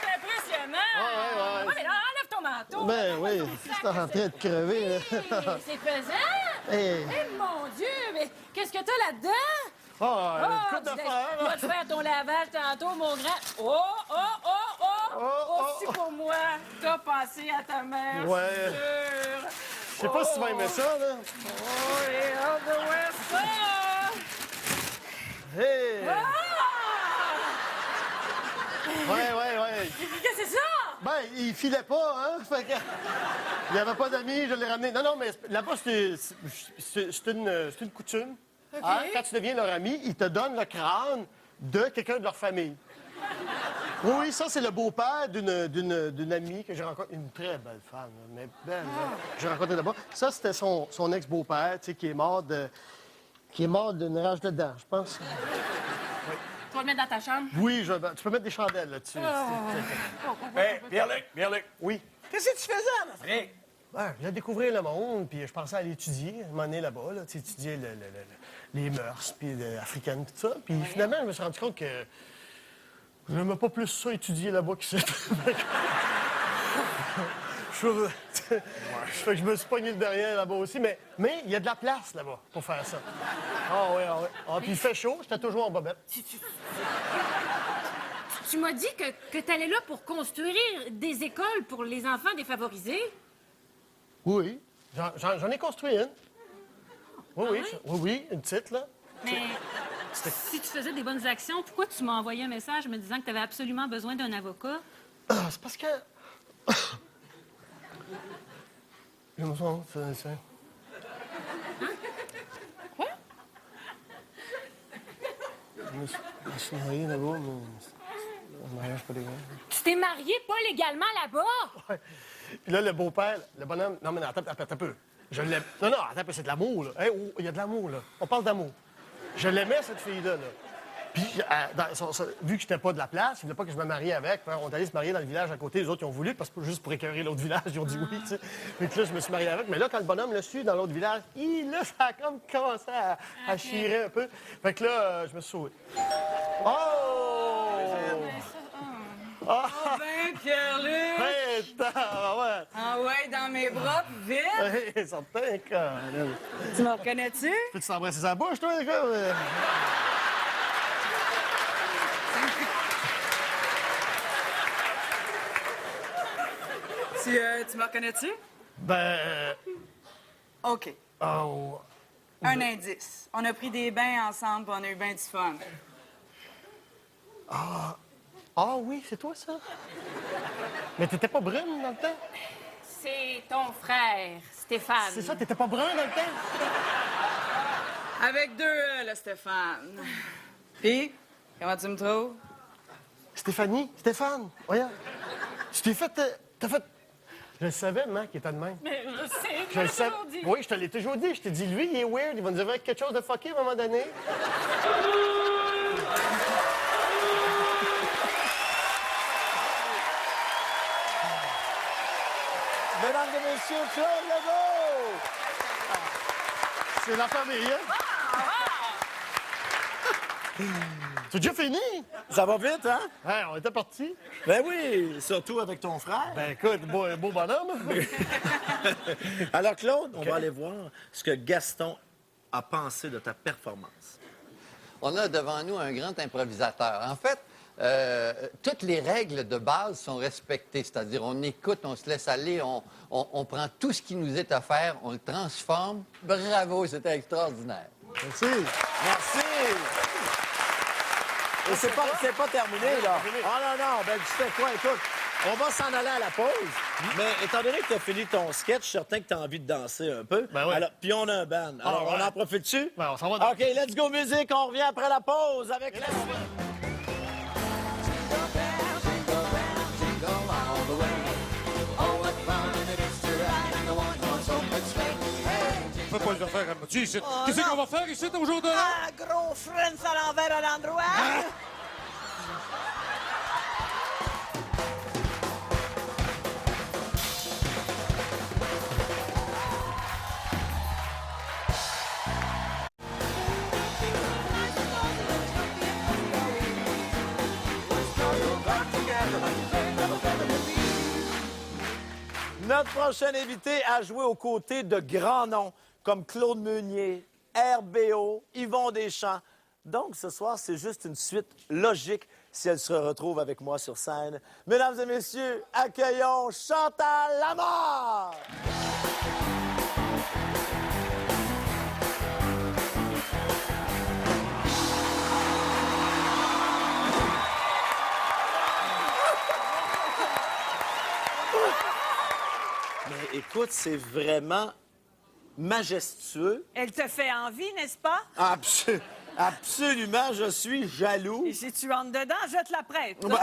C'est impressionnant! Ouais. Ouais, mais là, enlève ton manteau. Ben oui, je suis en train de crever, là. C'est pesant! Hey. Eh, mon Dieu! Mais qu'est-ce que t'as là-dedans? Oh, une coupe tu d'affaires. vas te faire ton lavage tantôt, mon grand. Aussi pour moi, t'as pensé à ta mère. Ouais. Sûr. Je sais pas si tu vas aimer ça, là. Oh, et hâte de voir ça! Hey! Ah! Ouais. Qu'est-ce que c'est ça? Ben, il filait pas, hein? Fait que... Il n'y avait pas d'amis, je l'ai ramené. Non, mais là-bas, c'est une coutume. OK. Hein? Quand tu deviens leur ami, ils te donnent le crâne de quelqu'un de leur famille. Oui, ça, c'est le beau-père d'une amie que j'ai rencontrée. Une très belle femme, là, mais belle, là, que j'ai rencontrée là-bas. Ça, c'était son ex-beau-père, tu sais, qui est mort d'une rage de dents, je pense. Tu vas le mettre dans ta chambre? Oui, tu peux mettre des chandelles là-dessus. Hey, Pierre-Luc. Oui. Qu'est-ce que tu faisais en Afrique? Ben, j'ai découvert le monde, puis je pensais aller étudier, un moment donné là-bas, là, tu sais, étudier les mœurs, puis africaines, tout ça. Puis finalement, je me suis rendu compte que je n'aimais pas plus ça étudier là-bas que ça. Fait que je me suis pogné le derrière là-bas aussi, mais il y a de la place là-bas pour faire ça. Ah oui. Ah, puis il fait chaud, j'étais toujours en bobette. Tu m'as dit que tu allais là pour construire des écoles pour les enfants défavorisés? Oui, j'en ai construit une. Oui, une petite, là. Mais si tu faisais des bonnes actions, pourquoi tu m'as envoyé un message me disant que tu avais absolument besoin d'un avocat? Ah, c'est parce que... Je me sens... Hein? Quoi? Je me suis marié là-bas, mais... Le mariage pas légal. Tu t'es marié pas légalement là-bas? Ouais. Puis là, le beau-père, le bonhomme... Non, mais attends un peu. Je l'aime... Non, attends un peu, c'est de l'amour, là. Hey, oh, il y a de l'amour, là. On parle d'amour. Je l'aimais, cette fille-là, là. Puis, vu que j'étais pas de la place, il voulait pas que je me marie avec. On est allé se marier dans le village à côté. Les autres, ils ont voulu, parce que juste pour écœurer l'autre village, ils ont dit oui, tu sais. Fait que là, je me suis marié avec. Mais là, quand le bonhomme l'a su dans l'autre village, là, ça a comme commencé à chirer un peu. Fait que là, je me suis sauvé. Oh! Oh ben, Pierre-Luc! Hey, ouais! Ah ouais, dans mes bras, puis vite! Hey, certain, quand même. Tu me reconnais-tu? Peux-tu t'embrasser sa bouche, toi, les gars? Tu me reconnais-tu? Ben... OK. Oh... Un indice. On a pris des bains ensemble, puis on a eu bien du fun. Ah oui, c'est toi, ça? Mais t'étais pas brune dans le temps? C'est ton frère, Stéphane. C'est ça, t'étais pas brun dans le temps? Avec 2 E, là, Stéphane. Puis, comment tu me trouves? Stéphane, regarde. Tu t'es fait... T'as fait... Je le savais, Mac, qu'il était de même. Mais je sais, Je le savais. Oui, je te l'ai toujours dit. Je t'ai dit, lui, il est weird. Il va nous avoir quelque chose de fucké à un moment donné. Mesdames et messieurs, Claude Legault! C'est la famille, hein? C'est déjà fini? Ça va vite, hein? Ouais, on était partis. Ben oui, surtout avec ton frère. Ben écoute, beau bonhomme. Alors, Claude, on va aller voir ce que Gaston a pensé de ta performance. On a devant nous un grand improvisateur. En fait, toutes les règles de base sont respectées, c'est-à-dire on écoute, on se laisse aller, on prend tout ce qui nous est offert, on le transforme. Bravo, c'était extraordinaire. Merci. Merci. Et c'est pas terminé, là. Ah non, ben tu sais quoi, écoute, on va s'en aller à la pause, mais étant donné que tu as fini ton sketch, je suis certain que tu as envie de danser un peu. Ben oui. Alors, puis on a un band. Alors, ouais. on en profite-tu? Ben, on s'en va dans... OK, let's go musique, on revient après la pause avec la... On fait pas les affaires à moitié ici. Qu'est-ce qu'on va faire ici aujourd'hui? Ah, gros friends à l'envers à l'endroit. Notre prochain invité a joué aux côtés de grands noms comme Claude Meunier, RBO, Yvon Deschamps. Donc, ce soir, c'est juste une suite logique si elle se retrouve avec moi sur scène. Mesdames et messieurs, accueillons Chantal Lamarre! Mais écoute, c'est vraiment majestueux. Elle te fait envie, n'est-ce pas? Absolument, je suis jaloux. Et si tu rentres dedans, je te la prête. Il n'y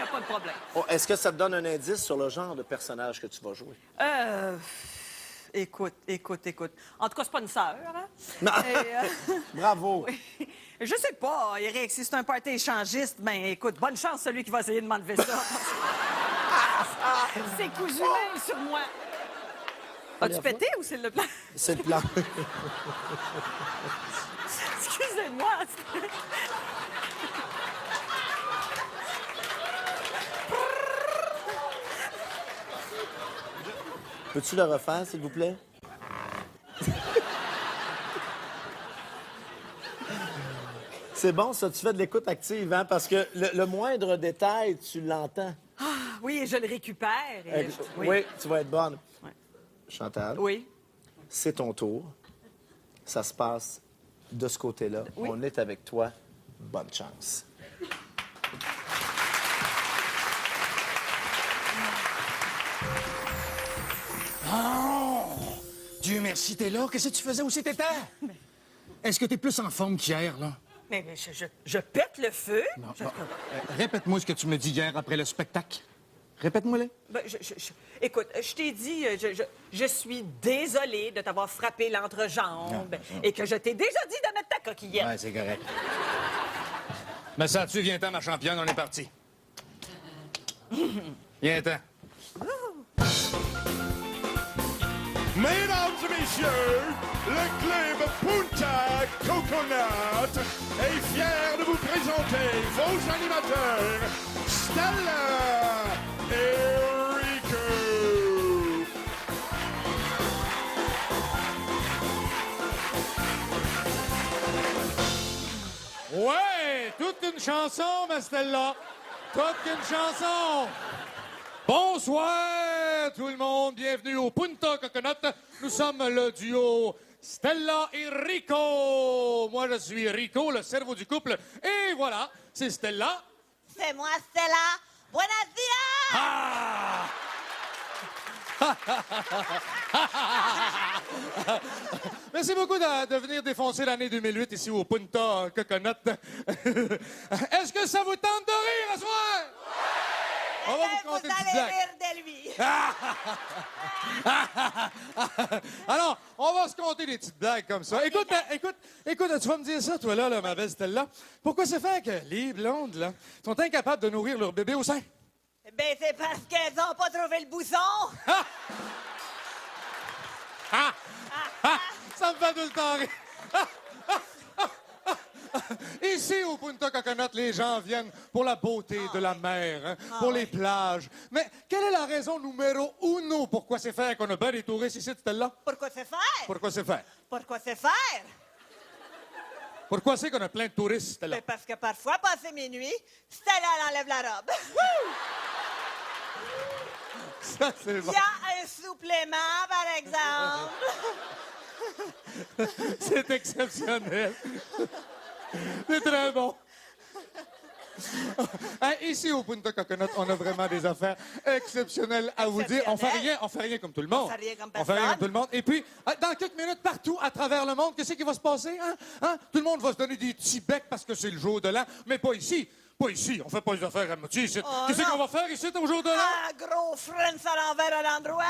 a pas de problème. Oh, est-ce que ça te donne un indice sur le genre de personnage que tu vas jouer? Écoute. En tout cas, c'est pas une sœur, hein? Non. Bravo. Oui. Je sais pas, Eric, si c'est un party échangiste, ben écoute, bonne chance celui qui va essayer de m'enlever ça. C'est cousu même sur moi. As-tu pété ou c'est le plan? C'est le plan. Excusez-moi. Peux-tu le refaire, s'il vous plaît? C'est bon, ça, tu fais de l'écoute active, hein? Parce que le moindre détail, tu l'entends. Ah, oui, et je le récupère. Et Oui, tu vas être bonne. Ouais. Chantal. Oui. C'est ton tour. Ça se passe de ce côté-là. Oui. On est avec toi. Bonne chance. Oh! Dieu merci, t'es là. Qu'est-ce que tu faisais? Où c'était? Est-ce que t'es plus en forme qu'hier, là? Mais je pète le feu. Non, non. Répète-moi ce que tu me dis hier après le spectacle. Répète-moi-le. Ben, écoute, je t'ai dit, je suis désolée de t'avoir frappé l'entrejambe et que je t'ai déjà dit de mettre ta coquillette. Ouais, c'est correct. Mais ça, tu viens-t'en, ma championne, on est parti. Viens-t'en. Mesdames et messieurs, le club Punta Coconut est fier de vous présenter vos animateurs, Stella et Rico. Ouais, toute une chanson, ma Stella. Toute une chanson. Bonsoir, tout le monde. Bienvenue au Punta Coconut. Nous sommes le duo Stella et Rico. Moi, je suis Rico, le cerveau du couple. Et voilà, c'est Stella, c'est moi, Stella. Buenos dias! Ah! Merci beaucoup de venir défoncer l'année 2008 ici au Punta Coconut. Est-ce que ça vous tente de rire ce soir? On va vous compter une petite blague. Rire de lui. Alors, on va se compter des petites blagues comme ça. Écoute, tu vas me dire ça, toi, là, ma belle Stella. Pourquoi c'est fait que les blondes, là, sont incapables de nourrir leur bébé au sein? Ben, c'est parce qu'elles n'ont pas trouvé le bousson. Ça me fait tout le temps rire. Ici, au Punta Coconut, les gens viennent pour la beauté de la mer, hein, pour les plages. Mais quelle est la raison numéro uno pourquoi c'est faire qu'on a bien des touristes ici, Stella? Pourquoi c'est faire? Pourquoi c'est faire? Pourquoi c'est faire? Pourquoi c'est qu'on a plein de touristes, Stella? Ben, parce que parfois, passé minuit, Stella elle enlève la robe. Ça, c'est bon. Il y a un supplément, par exemple. C'est exceptionnel. C'est très bon. Hein, ici, au Punta Coconut, on a vraiment des affaires exceptionnelles à vous dire. On fait rien comme tout le monde. On fait rien comme On fait rien personne. comme tout le monde. Et puis, dans quelques minutes, partout à travers le monde, qu'est-ce qui va se passer? Hein? Tout le monde va se donner des petits becs parce que c'est le jour de l'an, mais pas ici. Pas ici. On fait pas les affaires à moitié ici. Oh, Qu'est-ce non. qu'on va faire ici au jour de l'an? Un gros Friends à l'envers à l'endroit.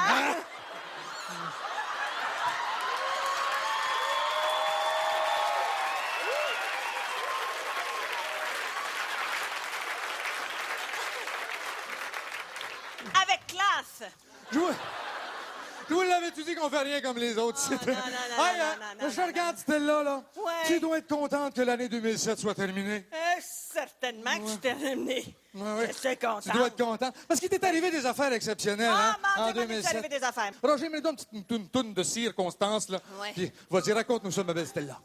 Avec classe. Je vous l'avais-tu dit qu'on fait rien comme les autres? non, Je regarde Stella, là. Ouais. Tu dois être contente que l'année 2007 soit terminée. Certainement que je suis terminée. Ouais. Je suis contente. Tu dois être contente. Parce qu'il t'est arrivé des affaires exceptionnelles, hein, en Mon Dieu, il m'est 2007. arrivé des affaires. Roger, mets-nous une petite toune de circonstances, là. Ouais. Puis, vas-y, raconte-nous ça, ma belle Stella.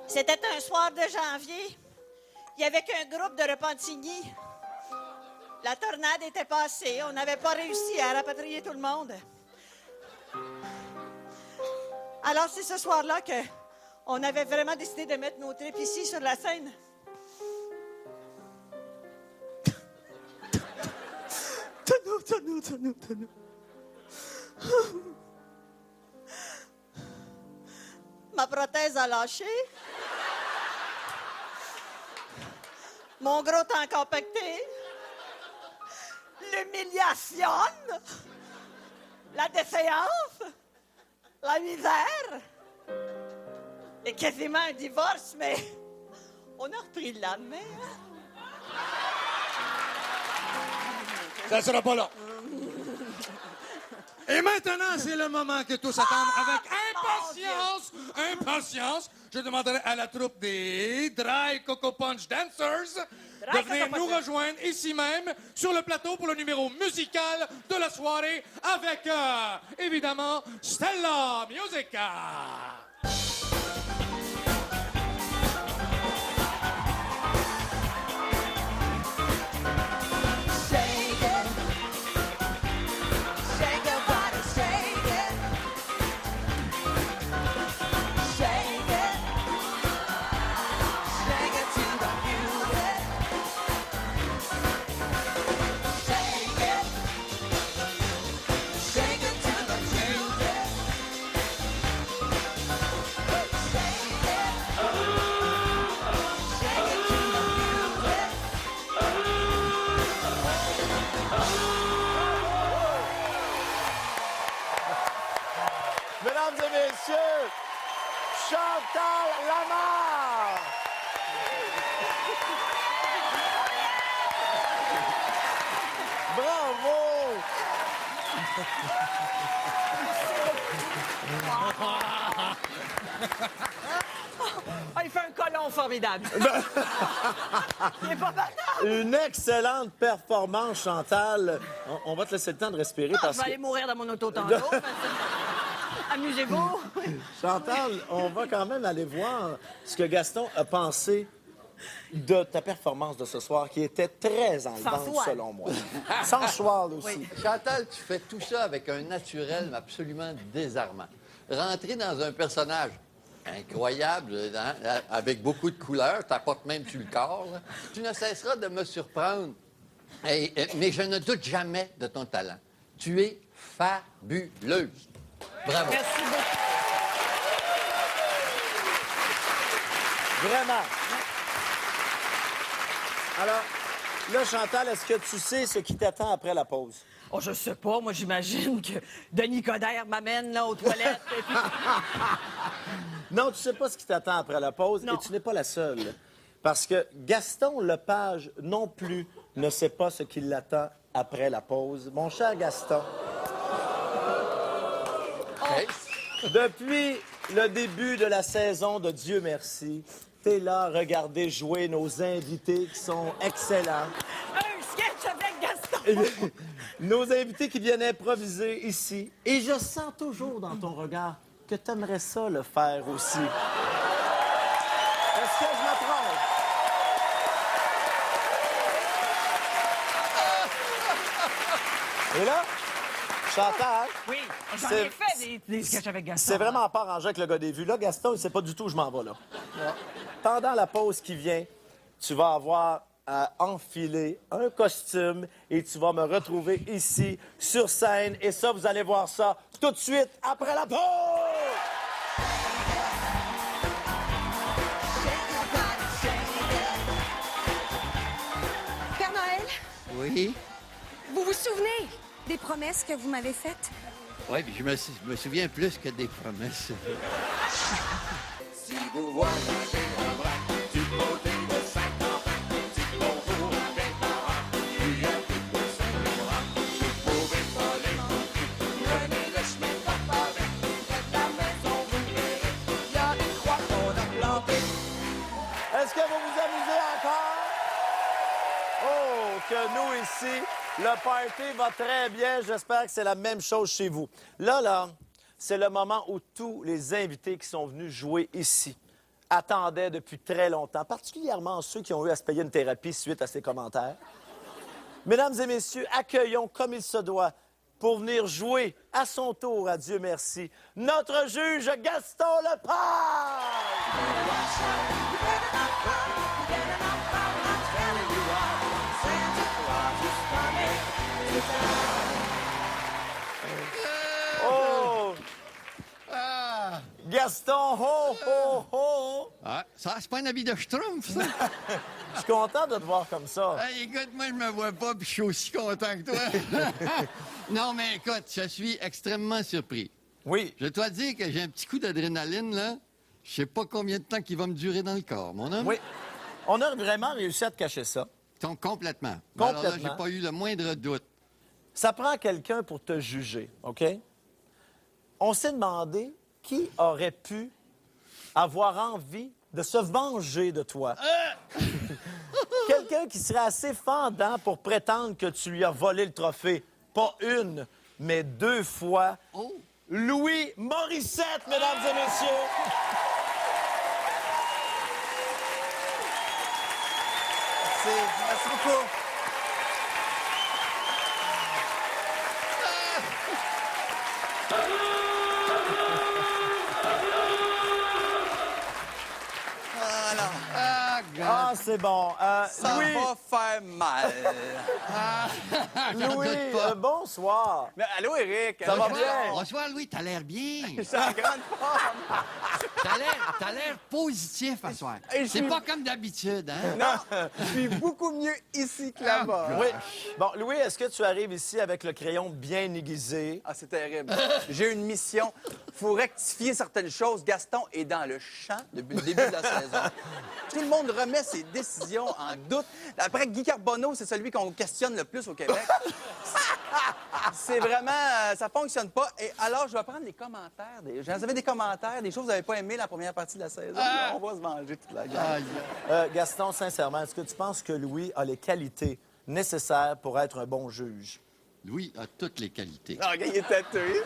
C'était un soir de janvier. Il y avait qu'un groupe de Repentigny. La tornade était passée. On n'avait pas réussi à rapatrier tout le monde. Alors, c'est ce soir-là que on avait vraiment décidé de mettre nos tripes ici sur la scène. Tonneau. Ma prothèse a lâché. Mon gros temps compacté. L'humiliation. La défaillance. La misère. Et quasiment un divorce, mais on a repris le lendemain. Ça sera pas là. Et maintenant, c'est le moment que tous attendent avec impatience. Je demanderai à la troupe des Dry Coco Punch Dancers de venir nous rejoindre ici même sur le plateau pour le numéro musical de la soirée avec, évidemment, Stella Musica. Mesdames et messieurs, Chantal Lamarre! Bravo! Ah, il fait un colon formidable. Il est pas banal. Une excellente performance, Chantal. On va te laisser le temps de respirer Je parce vais que... aller mourir dans mon auto tantôt. Amusez-vous. Chantal, on va quand même aller voir ce que Gaston a pensé de ta performance de ce soir, qui était très enlevante, Sans choix. selon moi. Sans choix aussi. Oui. Chantal, tu fais tout ça avec un naturel absolument désarmant. Rentrer dans un personnage incroyable, hein, avec beaucoup de couleurs, t'apportes même sur le corps. Là. Tu ne cesseras de me surprendre, mais je ne doute jamais de ton talent. Tu es fabuleuse. Bravo. Merci beaucoup. Vraiment. Alors, là, Chantal, est-ce que tu sais ce qui t'attend après la pause? Oh, je sais pas. Moi, j'imagine que Denis Coderre m'amène là aux toilettes. Et puis... Non, tu sais pas ce qui t'attend après la pause et tu n'es pas la seule. Parce que Gaston Lepage non plus ne sait pas ce qui l'attend après la pause. Mon cher Gaston, depuis le début de la saison de Dieu merci, t'es là, regardez jouer nos invités qui sont excellents. Un sketch avec Gaston! Eh bien, nos invités qui viennent improviser ici. Et je sens toujours dans ton regard que tu aimerais ça le faire aussi. Est-ce que je me trompe? Et là, Chantal... Oui, j'en ai fait des sketchs avec Gaston. C'est vraiment pas arrangé avec le gars des vues. Là, Gaston, il sait pas du tout où je m'en vais, là. Pendant la pause qui vient, tu vas avoir à enfiler un costume et tu vas me retrouver ici, sur scène. Et ça, vous allez voir ça tout de suite après la pause! Père Noël, Oui? vous vous souvenez des promesses que vous m'avez faites? Oui, puis je me souviens plus que des promesses. Si vous voyez un bras du côté de Saint-Antoine, dites bonjour aux grands-parents, puis un peu de Saint-Laurent. Vous pouvez pas les manquer, prenez le chemin de la pavé, près de la maison, vous verrez, il y a des croix qu'on a plantées. Est-ce que vous vous amusez encore? Oh, que nous ici, le party va très bien. J'espère que c'est la même chose chez vous. Là, c'est le moment où tous les invités qui sont venus jouer ici attendaient depuis très longtemps, particulièrement ceux qui ont eu à se payer une thérapie suite à ces commentaires. Mesdames et messieurs, accueillons comme il se doit, pour venir jouer à son tour, à Dieu merci, notre juge Gaston Lepage! Oh! Gaston, ho, ho, ho! Ah, ça, c'est pas un habit de schtroumpf, ça? Je suis content de te voir comme ça. Hey, écoute, moi, je me vois pas, puis je suis aussi content que toi. Non, mais écoute, je suis extrêmement surpris. Oui. Je dois dire que j'ai un petit coup d'adrénaline, là. Je sais pas combien de temps qu'il va me durer dans le corps, mon homme. Oui. On a vraiment réussi à te cacher ça. Complètement. Complètement. Alors là, j'ai pas eu le moindre doute. Ça prend quelqu'un pour te juger, OK? On s'est demandé qui aurait pu avoir envie de se venger de toi. Quelqu'un qui serait assez fendant pour prétendre que tu lui as volé le trophée. Pas une, mais 2 fois. Oh. Louis Morissette, mesdames et messieurs. Merci beaucoup. Voilà. Ah, c'est bon. Ça Louis, va faire mal. Louis, bonsoir. Mais allô, Eric. Ça va bien? Bonsoir, Louis, t'as l'air bien. Je suis en grande forme. T'as l'air positif à soir. C'est pas comme d'habitude, hein? Non, je suis beaucoup mieux ici que là-bas. Oui. Bon, Louis, est-ce que tu arrives ici avec le crayon bien aiguisé? Ah, c'est terrible. J'ai une mission. Faut rectifier certaines choses. Gaston est dans le champ depuis le début de la saison. Tout le monde remet ses décisions en doute. Après, Guy Carbonneau, c'est celui qu'on questionne le plus au Québec. C'est vraiment... ça fonctionne pas. Et alors, je vais prendre les commentaires. J'avais des commentaires, des choses que vous n'avez pas aimées la première partie de la saison. On va se manger toute la gueule. Gaston, sincèrement, est-ce que tu penses que Louis a les qualités nécessaires pour être un bon juge? Louis a toutes les qualités. Ah, regarde, il est tatoué.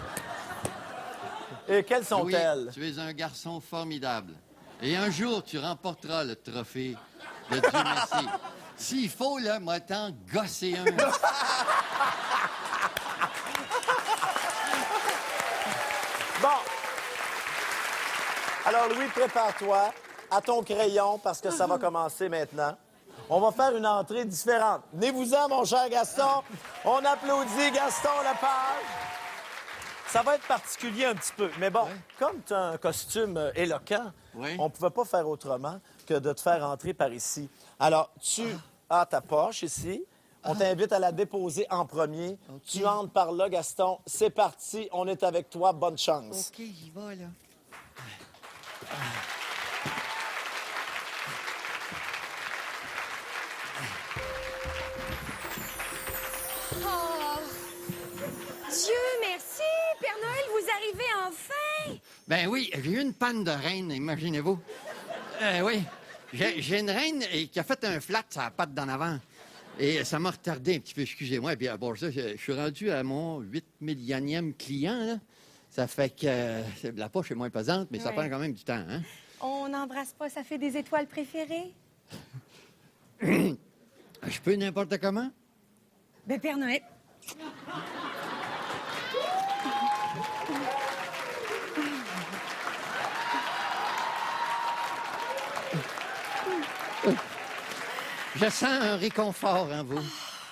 Et quelles sont-elles? Louis, tu es un garçon formidable. Et un jour, tu remporteras le trophée de Dieu merci. S'il faut, là, moi, t'en gosser un. Bon. Alors, Louis, prépare-toi à ton crayon parce que ça va commencer maintenant. On va faire une entrée différente. Venez-vous-en, mon cher Gaston. On applaudit Gaston Lepage. Ça va être particulier un petit peu. Mais bon, comme tu as un costume éloquent, on ne pouvait pas faire autrement que de te faire entrer par ici. Alors, tu as ta poche ici. On t'invite à la déposer en premier. Tu entres par là, Gaston. C'est parti. On est avec toi. Bonne chance. OK, j'y vais, là. Oh! Dieu merci! Père Noël, vous arrivez enfin! Ben oui, j'ai eu une panne de reine, imaginez-vous. Oui, j'ai une reine qui a fait un flat sur la patte d'en avant. Et ça m'a retardé un petit peu, excusez-moi. Et puis, bon, ça, je suis rendu à mon 8 millionième client, là. Ça fait que la poche est moins pesante, mais ça prend quand même du temps, hein? On n'embrasse pas, ça fait des étoiles préférées? Je peux n'importe comment? Ben, Père Noël... Je sens un réconfort en vous.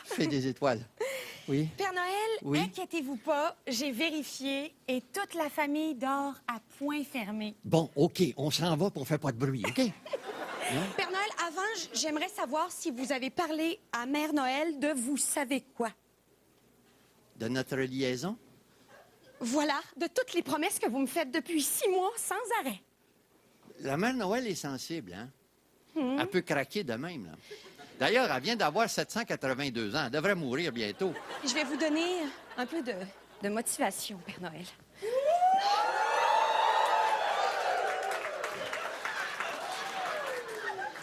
Fais des étoiles. Oui? Père Noël, Oui? inquiétez-vous pas, j'ai vérifié et toute la famille dort à point fermé. Bon, OK, on s'en va, puis on fait pas de bruit, OK? Père Noël, avant, j'aimerais savoir si vous avez parlé à Mère Noël de vous savez quoi. De notre liaison? Voilà, de toutes les promesses que vous me faites depuis 6 mois sans arrêt. La mère Noël est sensible, hein? Hmm. Elle peut craquer de même, là. D'ailleurs, elle vient d'avoir 782 ans. Elle devrait mourir bientôt. Je vais vous donner un peu de motivation, Père Noël.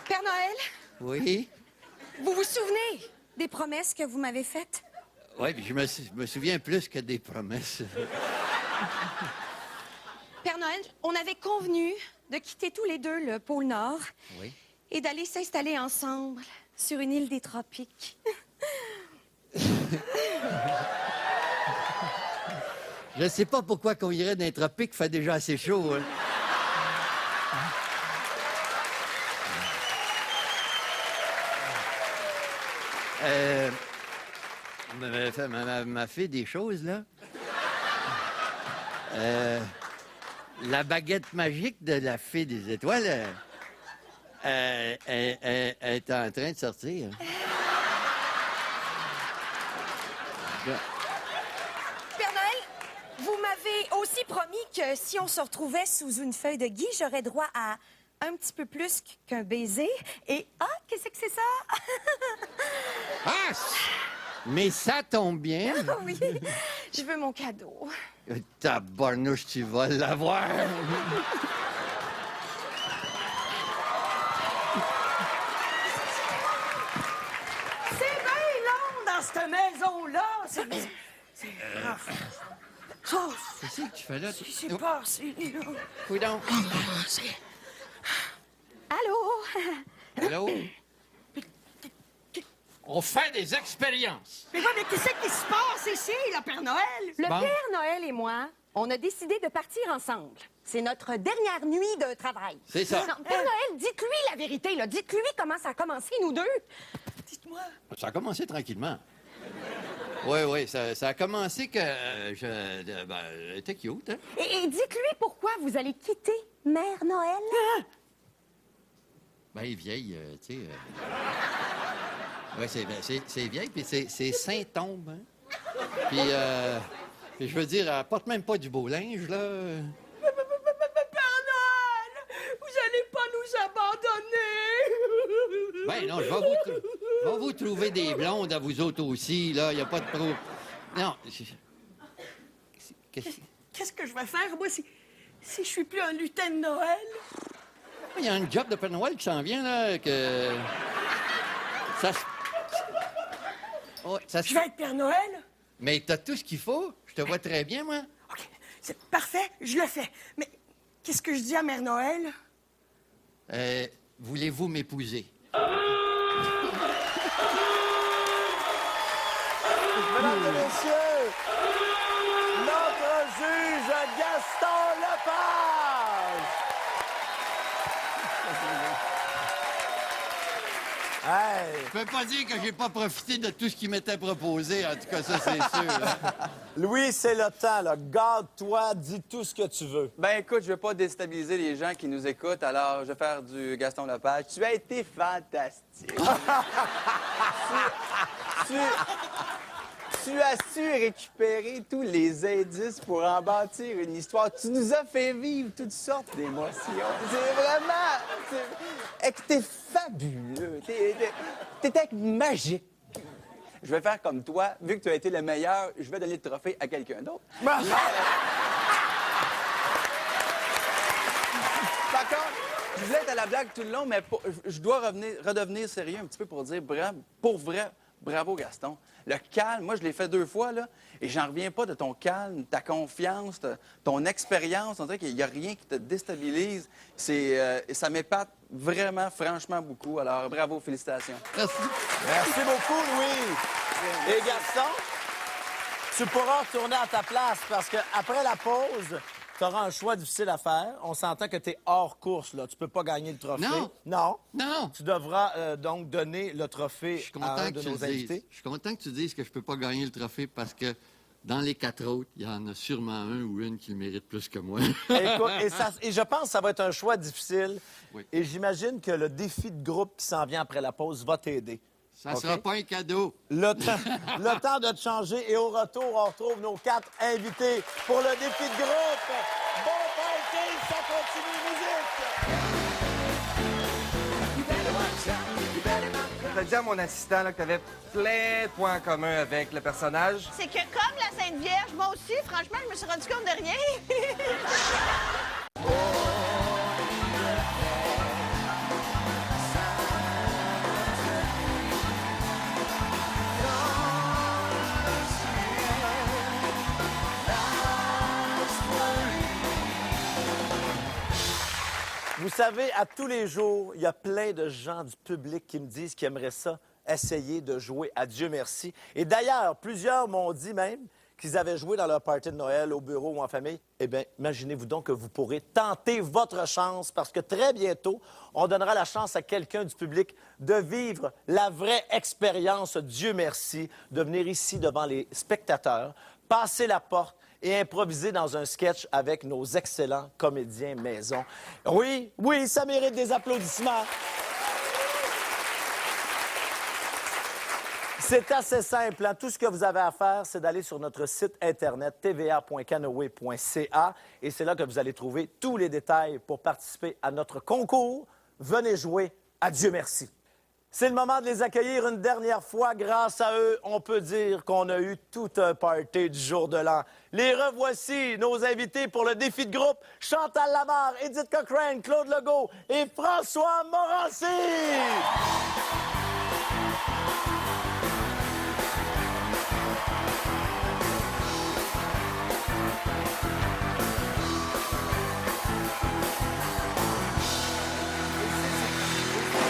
Père Noël, Oui? vous vous souvenez des promesses que vous m'avez faites? Oui, puis je me souviens plus que des promesses. Père Noël, on avait convenu de quitter tous les deux le pôle Nord Oui? et d'aller s'installer ensemble sur une île des tropiques. Je sais pas pourquoi qu'on irait dans les tropiques, fait déjà assez chaud, hein. M'a fait des choses, là. La baguette magique de la fée des étoiles est en train de sortir. Père Noël, vous m'avez aussi promis que si on se retrouvait sous une feuille de gui, j'aurais droit à un petit peu plus qu'un baiser. Et qu'est-ce que c'est ça? Ah! Mais ça tombe bien. Oui, je veux mon cadeau. Tabarnouche, tu vas l'avoir. C'est bien long dans cette maison-là. C'est Qu'est-ce que tu fais là? qui s'est passé, là? Oui, donc. Allô? Allô? On fait des expériences. Mais qu'est-ce qui se passe ici, là, Père Noël? Le Bon. Père Noël et moi, on a décidé de partir ensemble. C'est notre dernière nuit de travail. C'est ça. Non, Père Noël, dites-lui la vérité, là. Dites-lui comment ça a commencé, nous deux. Dites-moi. Ça a commencé tranquillement. Oui, ça a commencé que elle était cute, hein? Et dites-lui pourquoi vous allez quitter Mère Noël. Ben, elle est vieille, tu sais. Oui, c'est vieille, puis c'est Saint-Tombe, hein? Puis je veux dire, elle porte même pas du beau linge, là. Père Noël, vous allez pas nous abandonner. Ben non, je vais vous trouver des blondes à vous autres aussi, là. Il n'y a pas de pro... Non. Qu'est-ce que je vais faire, moi, si je suis plus un lutin de Noël? Il y a un job de Père Noël qui s'en vient, là, que... Ça se... Ouais, ça se... Je vais être Père Noël? Mais t'as tout ce qu'il faut. Je te vois très bien, moi. OK, c'est parfait, je le fais. Mais qu'est-ce que je dis à Mère Noël? Voulez-vous m'épouser? Mesdames et messieurs, notre juge Gaston Lepage! Hey! Je peux pas dire que j'ai pas profité de tout ce qui m'était proposé. En tout cas, ça, c'est sûr. Hein. Louis, c'est le temps, là. Garde-toi, dis tout ce que tu veux. Ben écoute, je vais pas déstabiliser les gens qui nous écoutent, alors je vais faire du Gaston Lepage. Tu as été fantastique. Tu as su récupérer tous les indices pour en bâtir une histoire. Tu nous as fait vivre toutes sortes d'émotions. C'est vraiment... T'es fabuleux. T'es magique. Je vais faire comme toi. Vu que tu as été le meilleur, je vais donner le trophée à quelqu'un d'autre. Par contre, je voulais être à la blague tout le long, mais je dois redevenir sérieux un petit peu pour dire pour vrai, bravo Gaston. Le calme, moi je l'ai fait 2 fois, là, et j'en reviens pas de ton calme, ta confiance, ton expérience. On dirait qu'il n'y a rien qui te déstabilise. Ça m'épate vraiment, franchement, beaucoup. Alors, bravo, félicitations. Merci. Merci beaucoup, Louis. Et Gaston, tu pourras retourner à ta place parce qu'après la pause, tu auras un choix difficile à faire. On s'entend que tu es hors course, là. Tu peux pas gagner le trophée. Non. Non. Tu devras donc donner le trophée à un de nos invités. Je suis content que tu dises que je peux pas gagner le trophée parce que dans les 4 autres, il y en a sûrement un ou une qui le mérite plus que moi. Écoute, et je pense que ça va être un choix difficile. Oui. Et j'imagine que le défi de groupe qui s'en vient après la pause va t'aider. Ça sera pas un cadeau. Le temps de te changer. Et au retour, on retrouve nos 4 invités pour le défi de groupe. Bon party, ça continue, musique! T'as dit à mon assistant là, que t'avais plein de points en commun avec le personnage. C'est que comme la Sainte Vierge, moi aussi, franchement, je me suis rendu compte de rien. Vous savez, à tous les jours, il y a plein de gens du public qui me disent qu'ils aimeraient ça, essayer de jouer à Dieu merci. Et d'ailleurs, plusieurs m'ont dit même qu'ils avaient joué dans leur party de Noël, au bureau ou en famille. Eh bien, imaginez-vous donc que vous pourrez tenter votre chance parce que très bientôt, on donnera la chance à quelqu'un du public de vivre la vraie expérience Dieu merci, de venir ici devant les spectateurs, passer la porte et improviser dans un sketch avec nos excellents comédiens maison. Oui, ça mérite des applaudissements. C'est assez simple. Hein? Tout ce que vous avez à faire, c'est d'aller sur notre site Internet tva.canoe.ca et c'est là que vous allez trouver tous les détails pour participer à notre concours. Venez jouer à Dieu merci. C'est le moment de les accueillir une dernière fois. Grâce à eux, on peut dire qu'on a eu tout un party du jour de l'an. Les revoici, nos invités pour le défi de groupe, Chantal Lamarre, Edith Cochrane, Claude Legault et François Morancy.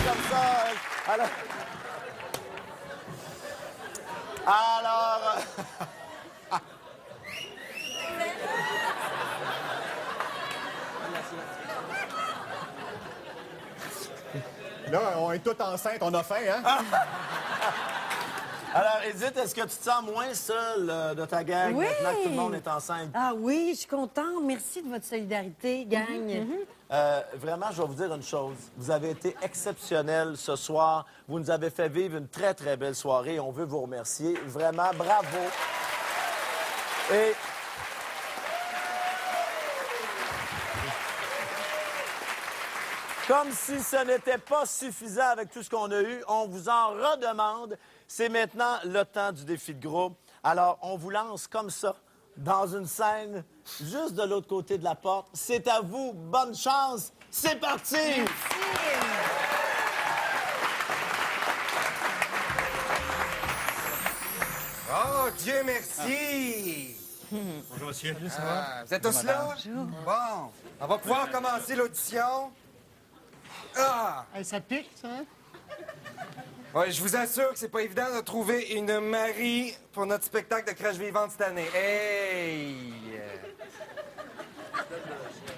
Comme ça, alors... Là, on est tous enceintes, on a faim, hein? Alors, Edith, est-ce que tu te sens moins seule de ta gang maintenant que tout le monde est enceinte? Ah oui, je suis contente. Merci de votre solidarité, gang. Vraiment, je vais vous dire une chose. Vous avez été exceptionnels ce soir. Vous nous avez fait vivre une très, très belle soirée. On veut vous remercier. Vraiment, bravo. Et... comme si ce n'était pas suffisant avec tout ce qu'on a eu, on vous en redemande. C'est maintenant le temps du défi de groupe. Alors, on vous lance comme ça, dans une scène, juste de l'autre côté de la porte. C'est à vous. Bonne chance. C'est parti! Oh, Dieu merci! Bonjour, monsieur. Ça va? Vous êtes tous là? Bonjour. Bon, on va pouvoir commencer l'audition. Ah! Hey, ça pique, ça? Ouais, je vous assure que c'est pas évident de trouver une Marie pour notre spectacle de crèche vivante cette année. Hey!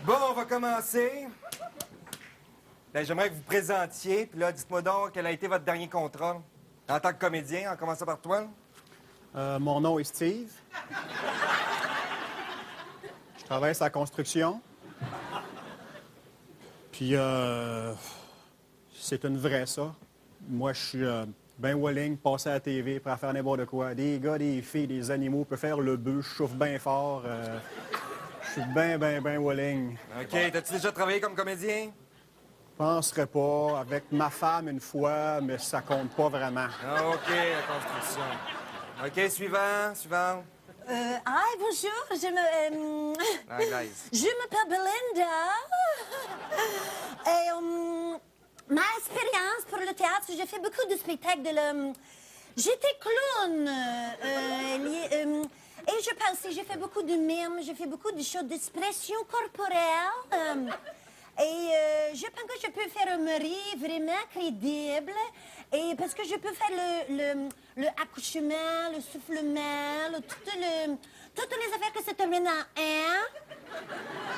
Bon, on va commencer. Ben, j'aimerais que vous présentiez. Puis là, dites-moi donc, quel a été votre dernier contrat en tant que comédien, en commençant par toi? Mon nom est Steve. Je travaille sur la construction. Puis, c'est une vraie, ça. Moi, je suis bien willing, passer à la TV, prêt à faire n'importe quoi. Des gars, des filles, des animaux, peut faire le bœuf, je chauffe bien fort. Je suis bien willing. OK. T'as-tu déjà travaillé comme comédien? Je penserais pas. Avec ma femme une fois, mais ça compte pas vraiment. Ah, OK, la construction. OK, suivant. Bonjour, Anglaise. je m'appelle Belinda. Et ma expérience pour le théâtre, j'ai fait beaucoup de spectacles j'étais clown. Et je pense que j'ai fait beaucoup de mimes, j'ai fait beaucoup de choses d'expression corporelle. Je pense que je peux faire un mari vraiment crédible. Et parce que je peux faire le accouchement, le soufflement, toutes les affaires que se terminent en « un ».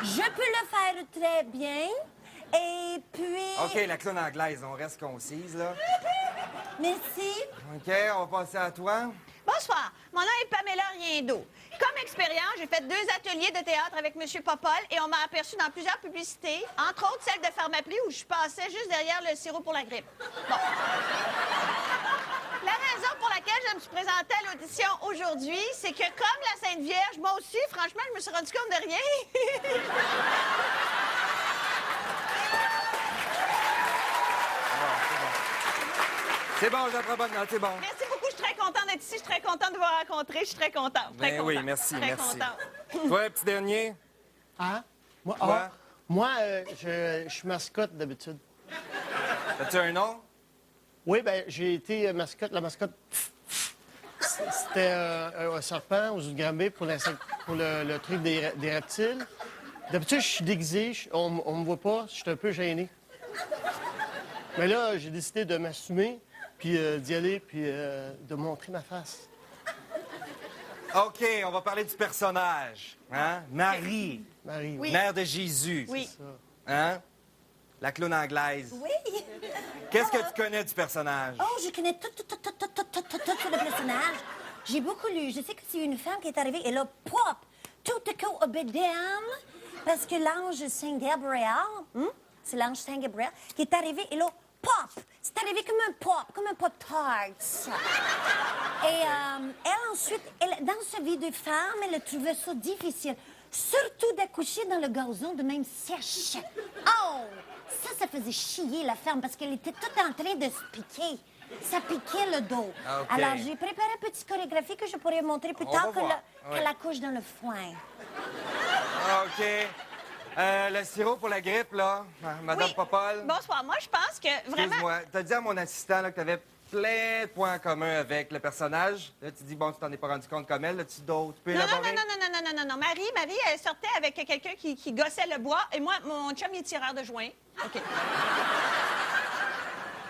Je peux le faire très bien. Et puis... OK, la clown anglaise, on reste concise, là. Merci. OK, on va passer à toi. Bonsoir, mon nom est Pamela Riendo. Comme expérience, j'ai fait 2 ateliers de théâtre avec M. Popol et on m'a aperçu dans plusieurs publicités, entre autres celle de Pharmapli où je passais juste derrière le sirop pour la grippe. Bon. La raison pour laquelle je me suis présentée à l'audition aujourd'hui, c'est que comme la Sainte Vierge, moi aussi, franchement, je me suis rendu compte de rien. C'est bon, j'apprends bonne note, c'est bon. Merci beaucoup, je suis très contente d'être ici, je suis très contente de vous rencontrer, je suis très contente. Ben oui, merci, très merci. contente. Toi, petit dernier? Hein? Moi, Quoi? Je suis mascotte d'habitude. As-tu un nom? Oui, ben j'ai été mascotte. La mascotte, c'était un serpent aux yeux de Granby pour le truc des reptiles. D'habitude, je suis déguisé, on me voit pas, je suis un peu gêné. Mais là, j'ai décidé de m'assumer, puis d'y aller, puis de montrer ma face. OK, on va parler du personnage. Hein? Marie. Marie, oui. Mère de Jésus. Oui. Hein? La clown anglaise. Oui. Qu'est-ce que tu connais du personnage? Oh, je connais tout sur le personnage. J'ai beaucoup lu. Je sais que c'est une femme qui est arrivée et là, pop, tout à coup obédème, parce que l'ange Saint Gabriel, c'est l'ange Saint Gabriel, qui est arrivé et là, pop, c'est arrivé comme un pop-tart. Et elle, ensuite, dans sa vie de femme, elle a trouvé ça difficile. Surtout d'accoucher dans le gazon de même sèche. Oh! Ça faisait chier la femme parce qu'elle était toute en train de se piquer. Ça piquait le dos. OK. Alors, j'ai préparé une petite chorégraphie que je pourrais montrer plus tard qu'elle accouche dans le foin. OK. Le sirop pour la grippe, là, Madame Oui. Popol. Bonsoir, moi je pense que vraiment... Excuse-moi, t'as dit à mon assistant là, que t'avais plein de points en commun avec le personnage. Là, tu dis, bon, tu t'en es pas rendu compte comme elle. As-tu d'autres? Tu peux Non. élaborer? Non. Marie, elle sortait avec quelqu'un qui gossait le bois et moi, mon chum, il est tireur de joint. OK.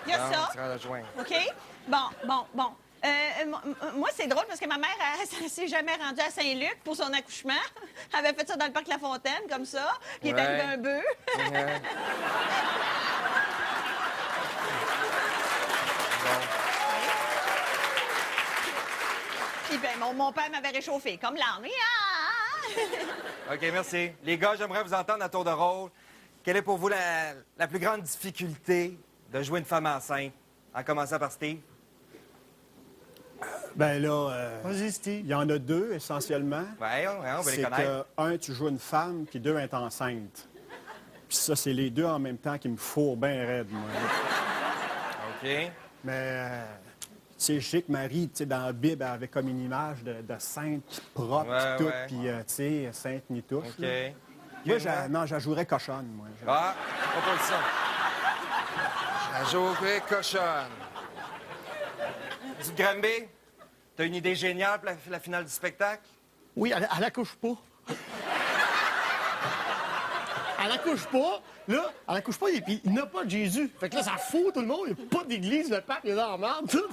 Il y a ça. Tireur de joint. OK? Bon. Moi, c'est drôle parce que ma mère, elle s'est jamais rendue à Saint-Luc pour son accouchement. Elle avait fait ça dans le parc La Fontaine, comme ça. Puis il est arrivé un bœuf. Ouais. Puis ben, mon père m'avait réchauffé, comme l'âne. OK, merci. Les gars, j'aimerais vous entendre à tour de rôle. Quelle est pour vous la plus grande difficulté de jouer une femme enceinte? En commençant par Steve. Ben là, Vas-y, Steve. il y en a 2 essentiellement. Ouais, on va les C'est connaître. que, 1, tu joues une femme, puis 2, elle est enceinte. Puis ça, c'est les 2 en même temps qui me fourrent bien raide, moi. OK. Mais, tu sais, je sais que Marie, tu sais, dans la Bible, elle avait comme une image de sainte propre, Ouais, puis tout, ouais. puis, tu sais, sainte ni touche. OK. là. Moi, non, je jouerais cochonne, moi. Ah, proposition. La jouerait cochonne. Du Granby, t'as une idée géniale pour la finale du spectacle? Oui, elle accouche pas. Elle accouche pas. Là, elle accouche pas et puis il n'y a pas de Jésus. Fait que là, ça fout tout le monde. Il n'y a pas d'église, le pape, il est dans la merde, tout.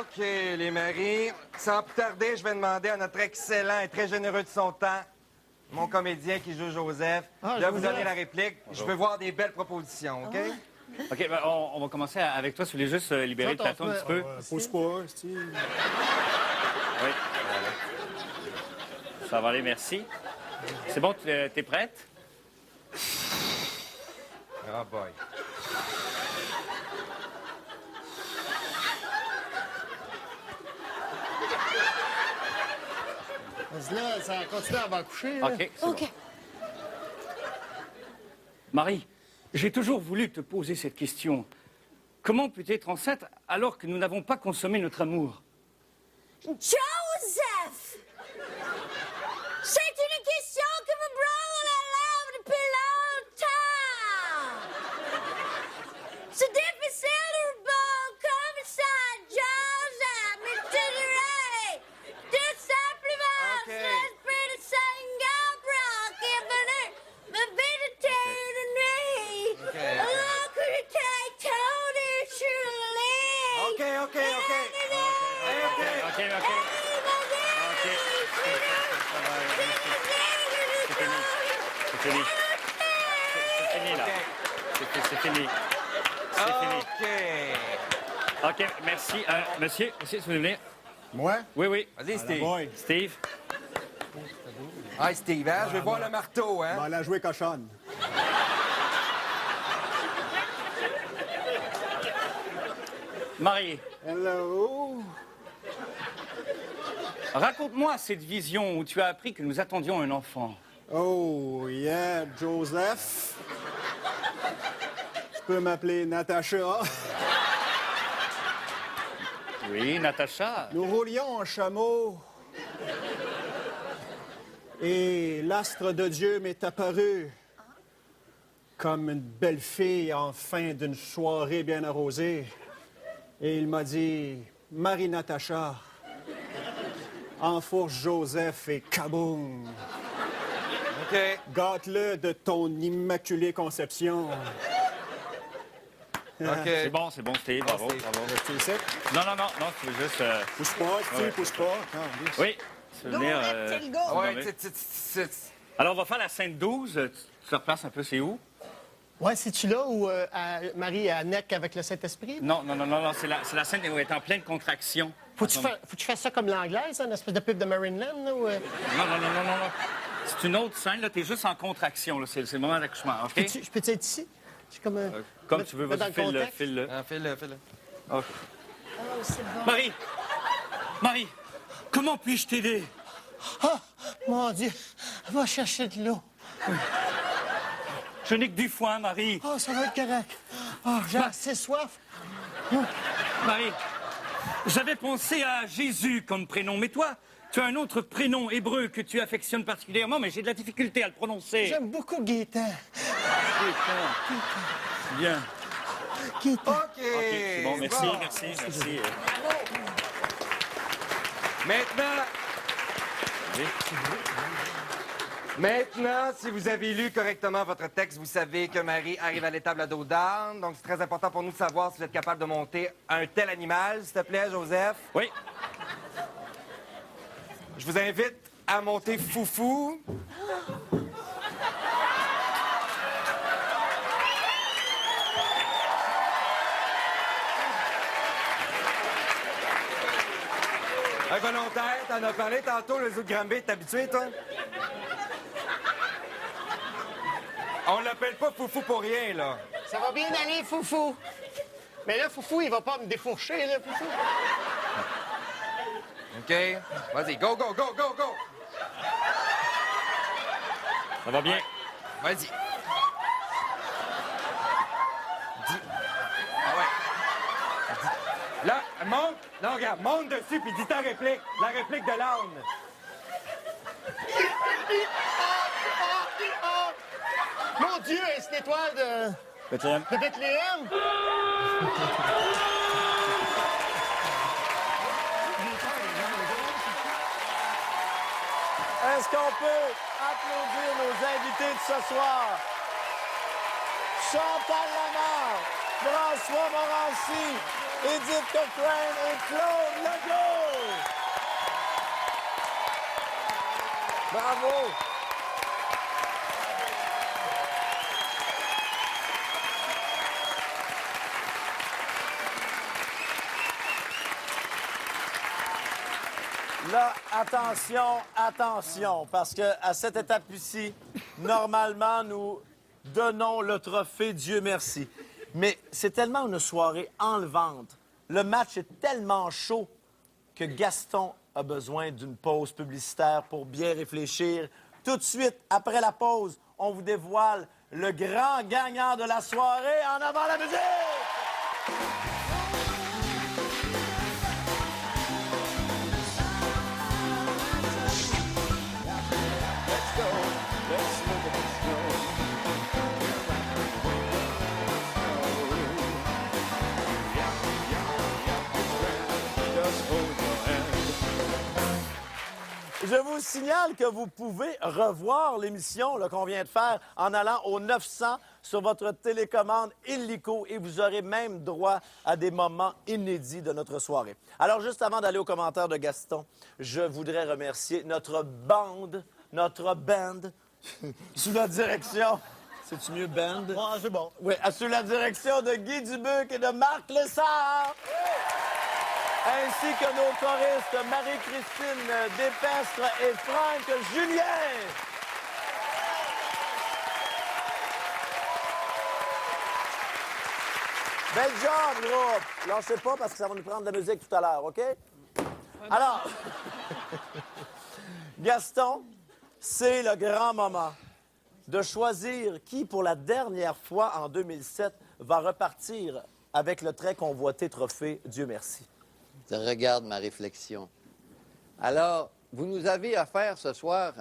OK. les maris. Sans plus tarder, je vais demander à notre excellent et très généreux de son temps, mon comédien qui joue Joseph, de vous Joseph. donner la réplique. Je veux voir des belles propositions, OK? OK, ben, on va commencer avec toi. Si vous voulez juste libérer le plateau un petit peu. Pousse pas, c'est... Oui. Ça va aller, merci. C'est bon, t'es prête? Oh boy. Là, ça continue à coucher. Là. OK, c'est bon. Marie, j'ai toujours voulu te poser cette question. Comment peux-tu être enceinte alors que nous n'avons pas consommé notre amour? Joseph! C'est une question qui me brûle à lèvres depuis longtemps! C'est difficile de répondre comme ça, Joseph, mais je te dirais tout simplement l'esprit de Saint Gabriel qui est venu me visiter de nuit. Alors que j'étais tombé sur le lit. OK. C'est fini. C'est fini, là. C'est fini. C'est fini. OK, merci. Monsieur, si vous voulez venir. Moi? Oui. Vas-y, Steve. Steve. Hi, Steve, hein? Je vais voir le marteau, hein? On va la jouer cochonne. Marie, Hello? raconte-moi cette vision où tu as appris que nous attendions un enfant. Oh, yeah, Joseph. Tu peux m'appeler Natacha. Oui, Natacha. Nous roulions en chameau. Et l'astre de Dieu m'est apparu comme une belle fille en fin d'une soirée bien arrosée. Et il m'a dit, Marie-Natacha, enfourche Joseph et kaboum! OK. Gâte-le de ton immaculée conception. C'est bon, Steve. Bravo. Tu le sais? Non, tu veux juste... Pousse pas, Ouais. pousse pas. Non, Oui, tu veux venir... Ouais, nommer. Alors, on va faire la scène 12. Tu te replaces un peu, c'est où? Ouais, c'est-tu là où Marie est à neck avec le Saint-Esprit? Non, c'est la scène où elle est en pleine contraction. Faut-tu faire ça comme l'anglaise, hein, une espèce de pub de Marineland, là? Ou, Non. C'est une autre scène, là. T'es juste en contraction, là. C'est le moment d'accouchement, OK? Je peux-tu être ici? C'est comme Comme tu veux, mettre vas-y, dans le file-le. contexte? File-le. OK. Oh, c'est bon. Marie, comment puis-je t'aider? Ah, mon Dieu, va chercher de l'eau. Je n'ai que du foin, Marie. Ah, ça va être correct. Ah, j'ai assez soif. Marie, j'avais pensé à Jésus comme prénom, mais toi, tu as un autre prénom hébreu que tu affectionnes particulièrement, mais j'ai de la difficulté à le prononcer. J'aime beaucoup Gaétan. Bien. Gaétan. OK. C'est bon, merci. Maintenant, si vous avez lu correctement votre texte, vous savez que Marie arrive à l'étable à dos d'âne. Donc, c'est très important pour nous de savoir si vous êtes capable de monter un tel animal. S'il te plaît, Joseph. Oui. Je vous invite à monter Foufou. Un volontaire, t'en as parlé tantôt, le zoo de Granby, t'es habitué, toi? On l'appelle pas Foufou pour rien, là. Ça va bien aller, Foufou. Mais là, Foufou, il va pas me défourcher, là, Foufou. OK. Vas-y, go! Ça va bien. Vas-y. Ah ouais. Là, monte. Non, regarde, monte dessus puis dis ta réplique. La réplique de l'âne. Mon Dieu, c'est une étoile de Bethléem. Bethléem. Est-ce qu'on peut applaudir nos invités de ce soir? Chantal Lamarre, François Morancy, Edith Cochrane et Claude Legault. Bravo! Là, attention, parce qu'à cette étape ici, normalement, nous donnons le trophée Dieu merci. Mais c'est tellement une soirée enlevante. Le match est tellement chaud que Gaston a besoin d'une pause publicitaire pour bien réfléchir. Tout de suite, après la pause, on vous dévoile le grand gagnant de la soirée. En avant la musique! Je vous signale que vous pouvez revoir l'émission qu'on vient de faire en allant au 900 sur votre télécommande illico et vous aurez même droit à des moments inédits de notre soirée. Alors, juste avant d'aller aux commentaires de Gaston, je voudrais remercier notre bande, sous la direction... C'est-tu mieux, band? Ah, c'est bon. Oui, sous la direction de Guy Dubuc et de Marc Lessard. Ainsi que nos choristes Marie-Christine Despestre et Franck Julien. Bel job, groupe! Lâchez pas parce que ça va nous prendre de la musique tout à l'heure, OK? Alors, Gaston, c'est le grand moment de choisir qui, pour la dernière fois en 2007, va repartir avec le très convoité trophée Dieu merci. Je regarde ma réflexion. Alors, vous nous avez offert ce soir,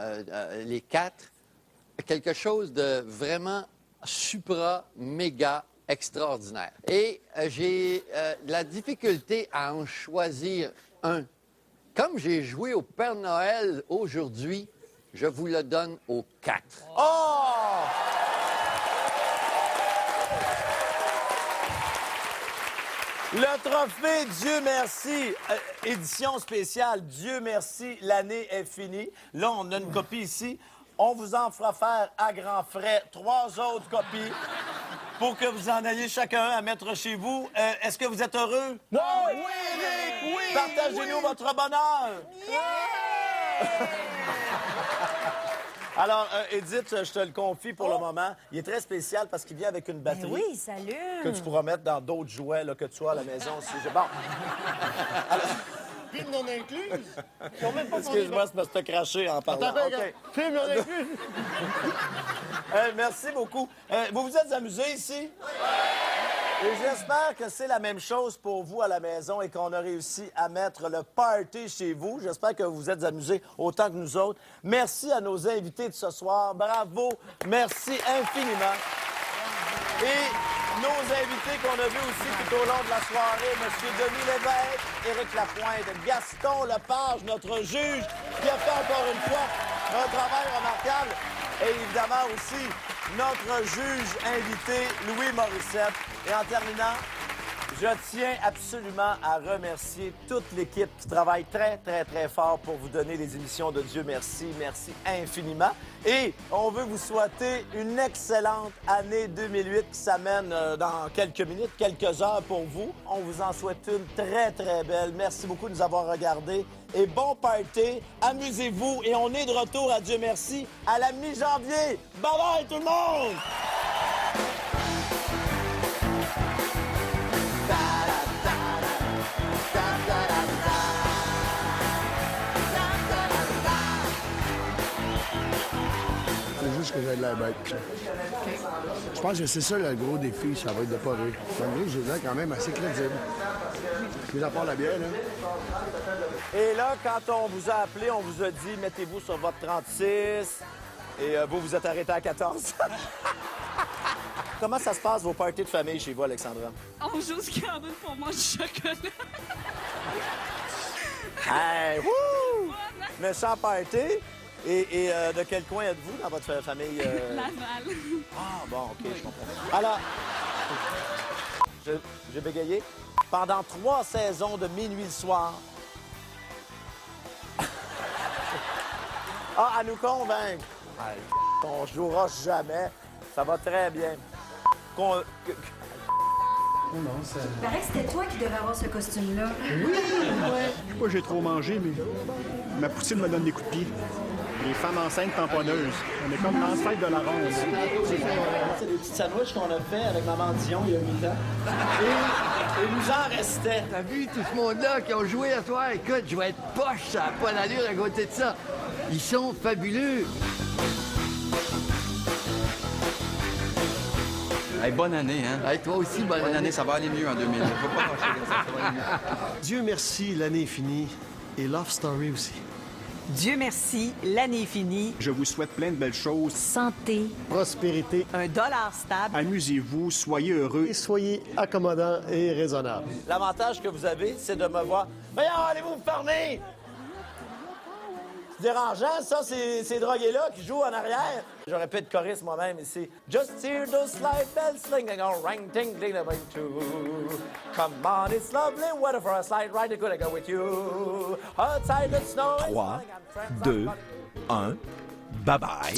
les quatre, quelque chose de vraiment supra-méga extraordinaire. Et j'ai la difficulté à en choisir un. Comme j'ai joué au Père Noël aujourd'hui, je vous le donne aux quatre. Oh! Le trophée Dieu merci, édition spéciale Dieu merci, l'année est finie. Là, on a une copie ici. On vous en fera faire à grands frais 3 autres copies pour que vous en ayez chacun à mettre chez vous. Est-ce que vous êtes heureux? Non! Oui, Eric! Oui! Partagez-nous votre bonheur! Alors, Edith, je te le confie pour le moment. Il est très spécial parce qu'il vient avec une batterie. Oui, salut! Que tu pourras mettre dans d'autres jouets là, que tu as à la maison. Bon. Alors... Film non inclus? Ils ont même pas Excuse-moi, c'est parce que t'as craché en parlant. Attends, OK. Film non inclus? Merci beaucoup. Vous vous êtes amusés ici? Et j'espère que c'est la même chose pour vous à la maison et qu'on a réussi à mettre le party chez vous. J'espère que vous vous êtes amusés autant que nous autres. Merci à nos invités de ce soir. Bravo. Merci infiniment. Et nos invités qu'on a vus aussi tout au long de la soirée, M. Denis Lévesque, Éric Lapointe, Gaston Lepage, notre juge, qui a fait encore une fois un travail remarquable. Et évidemment aussi notre juge invité, Louis Morissette. Et en terminant, je tiens absolument à remercier toute l'équipe qui travaille très, très, très fort pour vous donner les émissions de Dieu merci. Merci infiniment. Et on veut vous souhaiter une excellente année 2008 qui s'amène dans quelques minutes, quelques heures pour vous. On vous en souhaite une très, très belle. Merci beaucoup de nous avoir regardés. Et bon party, amusez-vous. Et on est de retour à Dieu merci à la mi-janvier. Bye-bye tout le monde! C'est juste que j'ai de la bête. Je pense que c'est ça le gros défi, ça va être de pas rire. Malgré que j'ai l'air quand même assez crédible. Mis à part la bière, là. Et là, quand on vous a appelé, on vous a dit « Mettez-vous sur votre 36 » et vous vous êtes arrêté à 14. Comment ça se passe, vos parties de famille chez vous, Alexandra? On joue ce cabane pour manger du chocolat. Hey, wouh! Méchant party. Et de quel coin êtes-vous dans votre famille? Laval. Ah, bon, OK, je comprends. Alors... J'ai bégayé. Pendant 3 saisons de Minuit le soir. Ah, à nous convaincre. On jouera jamais. Ça va très bien. Non, Il paraît que c'était toi qui devais avoir ce costume-là. Oui! Moi, j'ai trop mangé, mais ma poutine me donne des coups de pied. Les femmes enceintes tamponneuses. On est comme l'ancêtre de la ronde. C'est des petits sandwichs qu'on a fait avec Maman Dion il y a 8 ans. Et il nous en restait. T'as vu tout ce monde-là qui ont joué à toi? Écoute, je vais être poche, ça n'a pas d'allure à côté de ça. Ils sont fabuleux. Hey, bonne année, hein? Hey, toi aussi, bonne année. Ça va aller mieux en 2000. Faut pas lâcher comme ça va aller mieux. Dieu merci, l'année est finie. Et Love Story aussi. Dieu merci, l'année est finie. Je vous souhaite plein de belles choses. Santé. Prospérité. $1 stable. Amusez-vous, soyez heureux. Et soyez accommodants et raisonnables. L'avantage que vous avez, c'est de me voir. Voyons, allez-vous vous fermer! C'est dérangeant, ça, ces drogués-là qui jouent en arrière. J'aurais pu être choriste moi-même ici. Just hear those slide bells slinging on ring ting ding about you. Come on, it's lovely weather for a slide ride. Could I go with you? Outside the snow. 3, 2, 1, bye bye.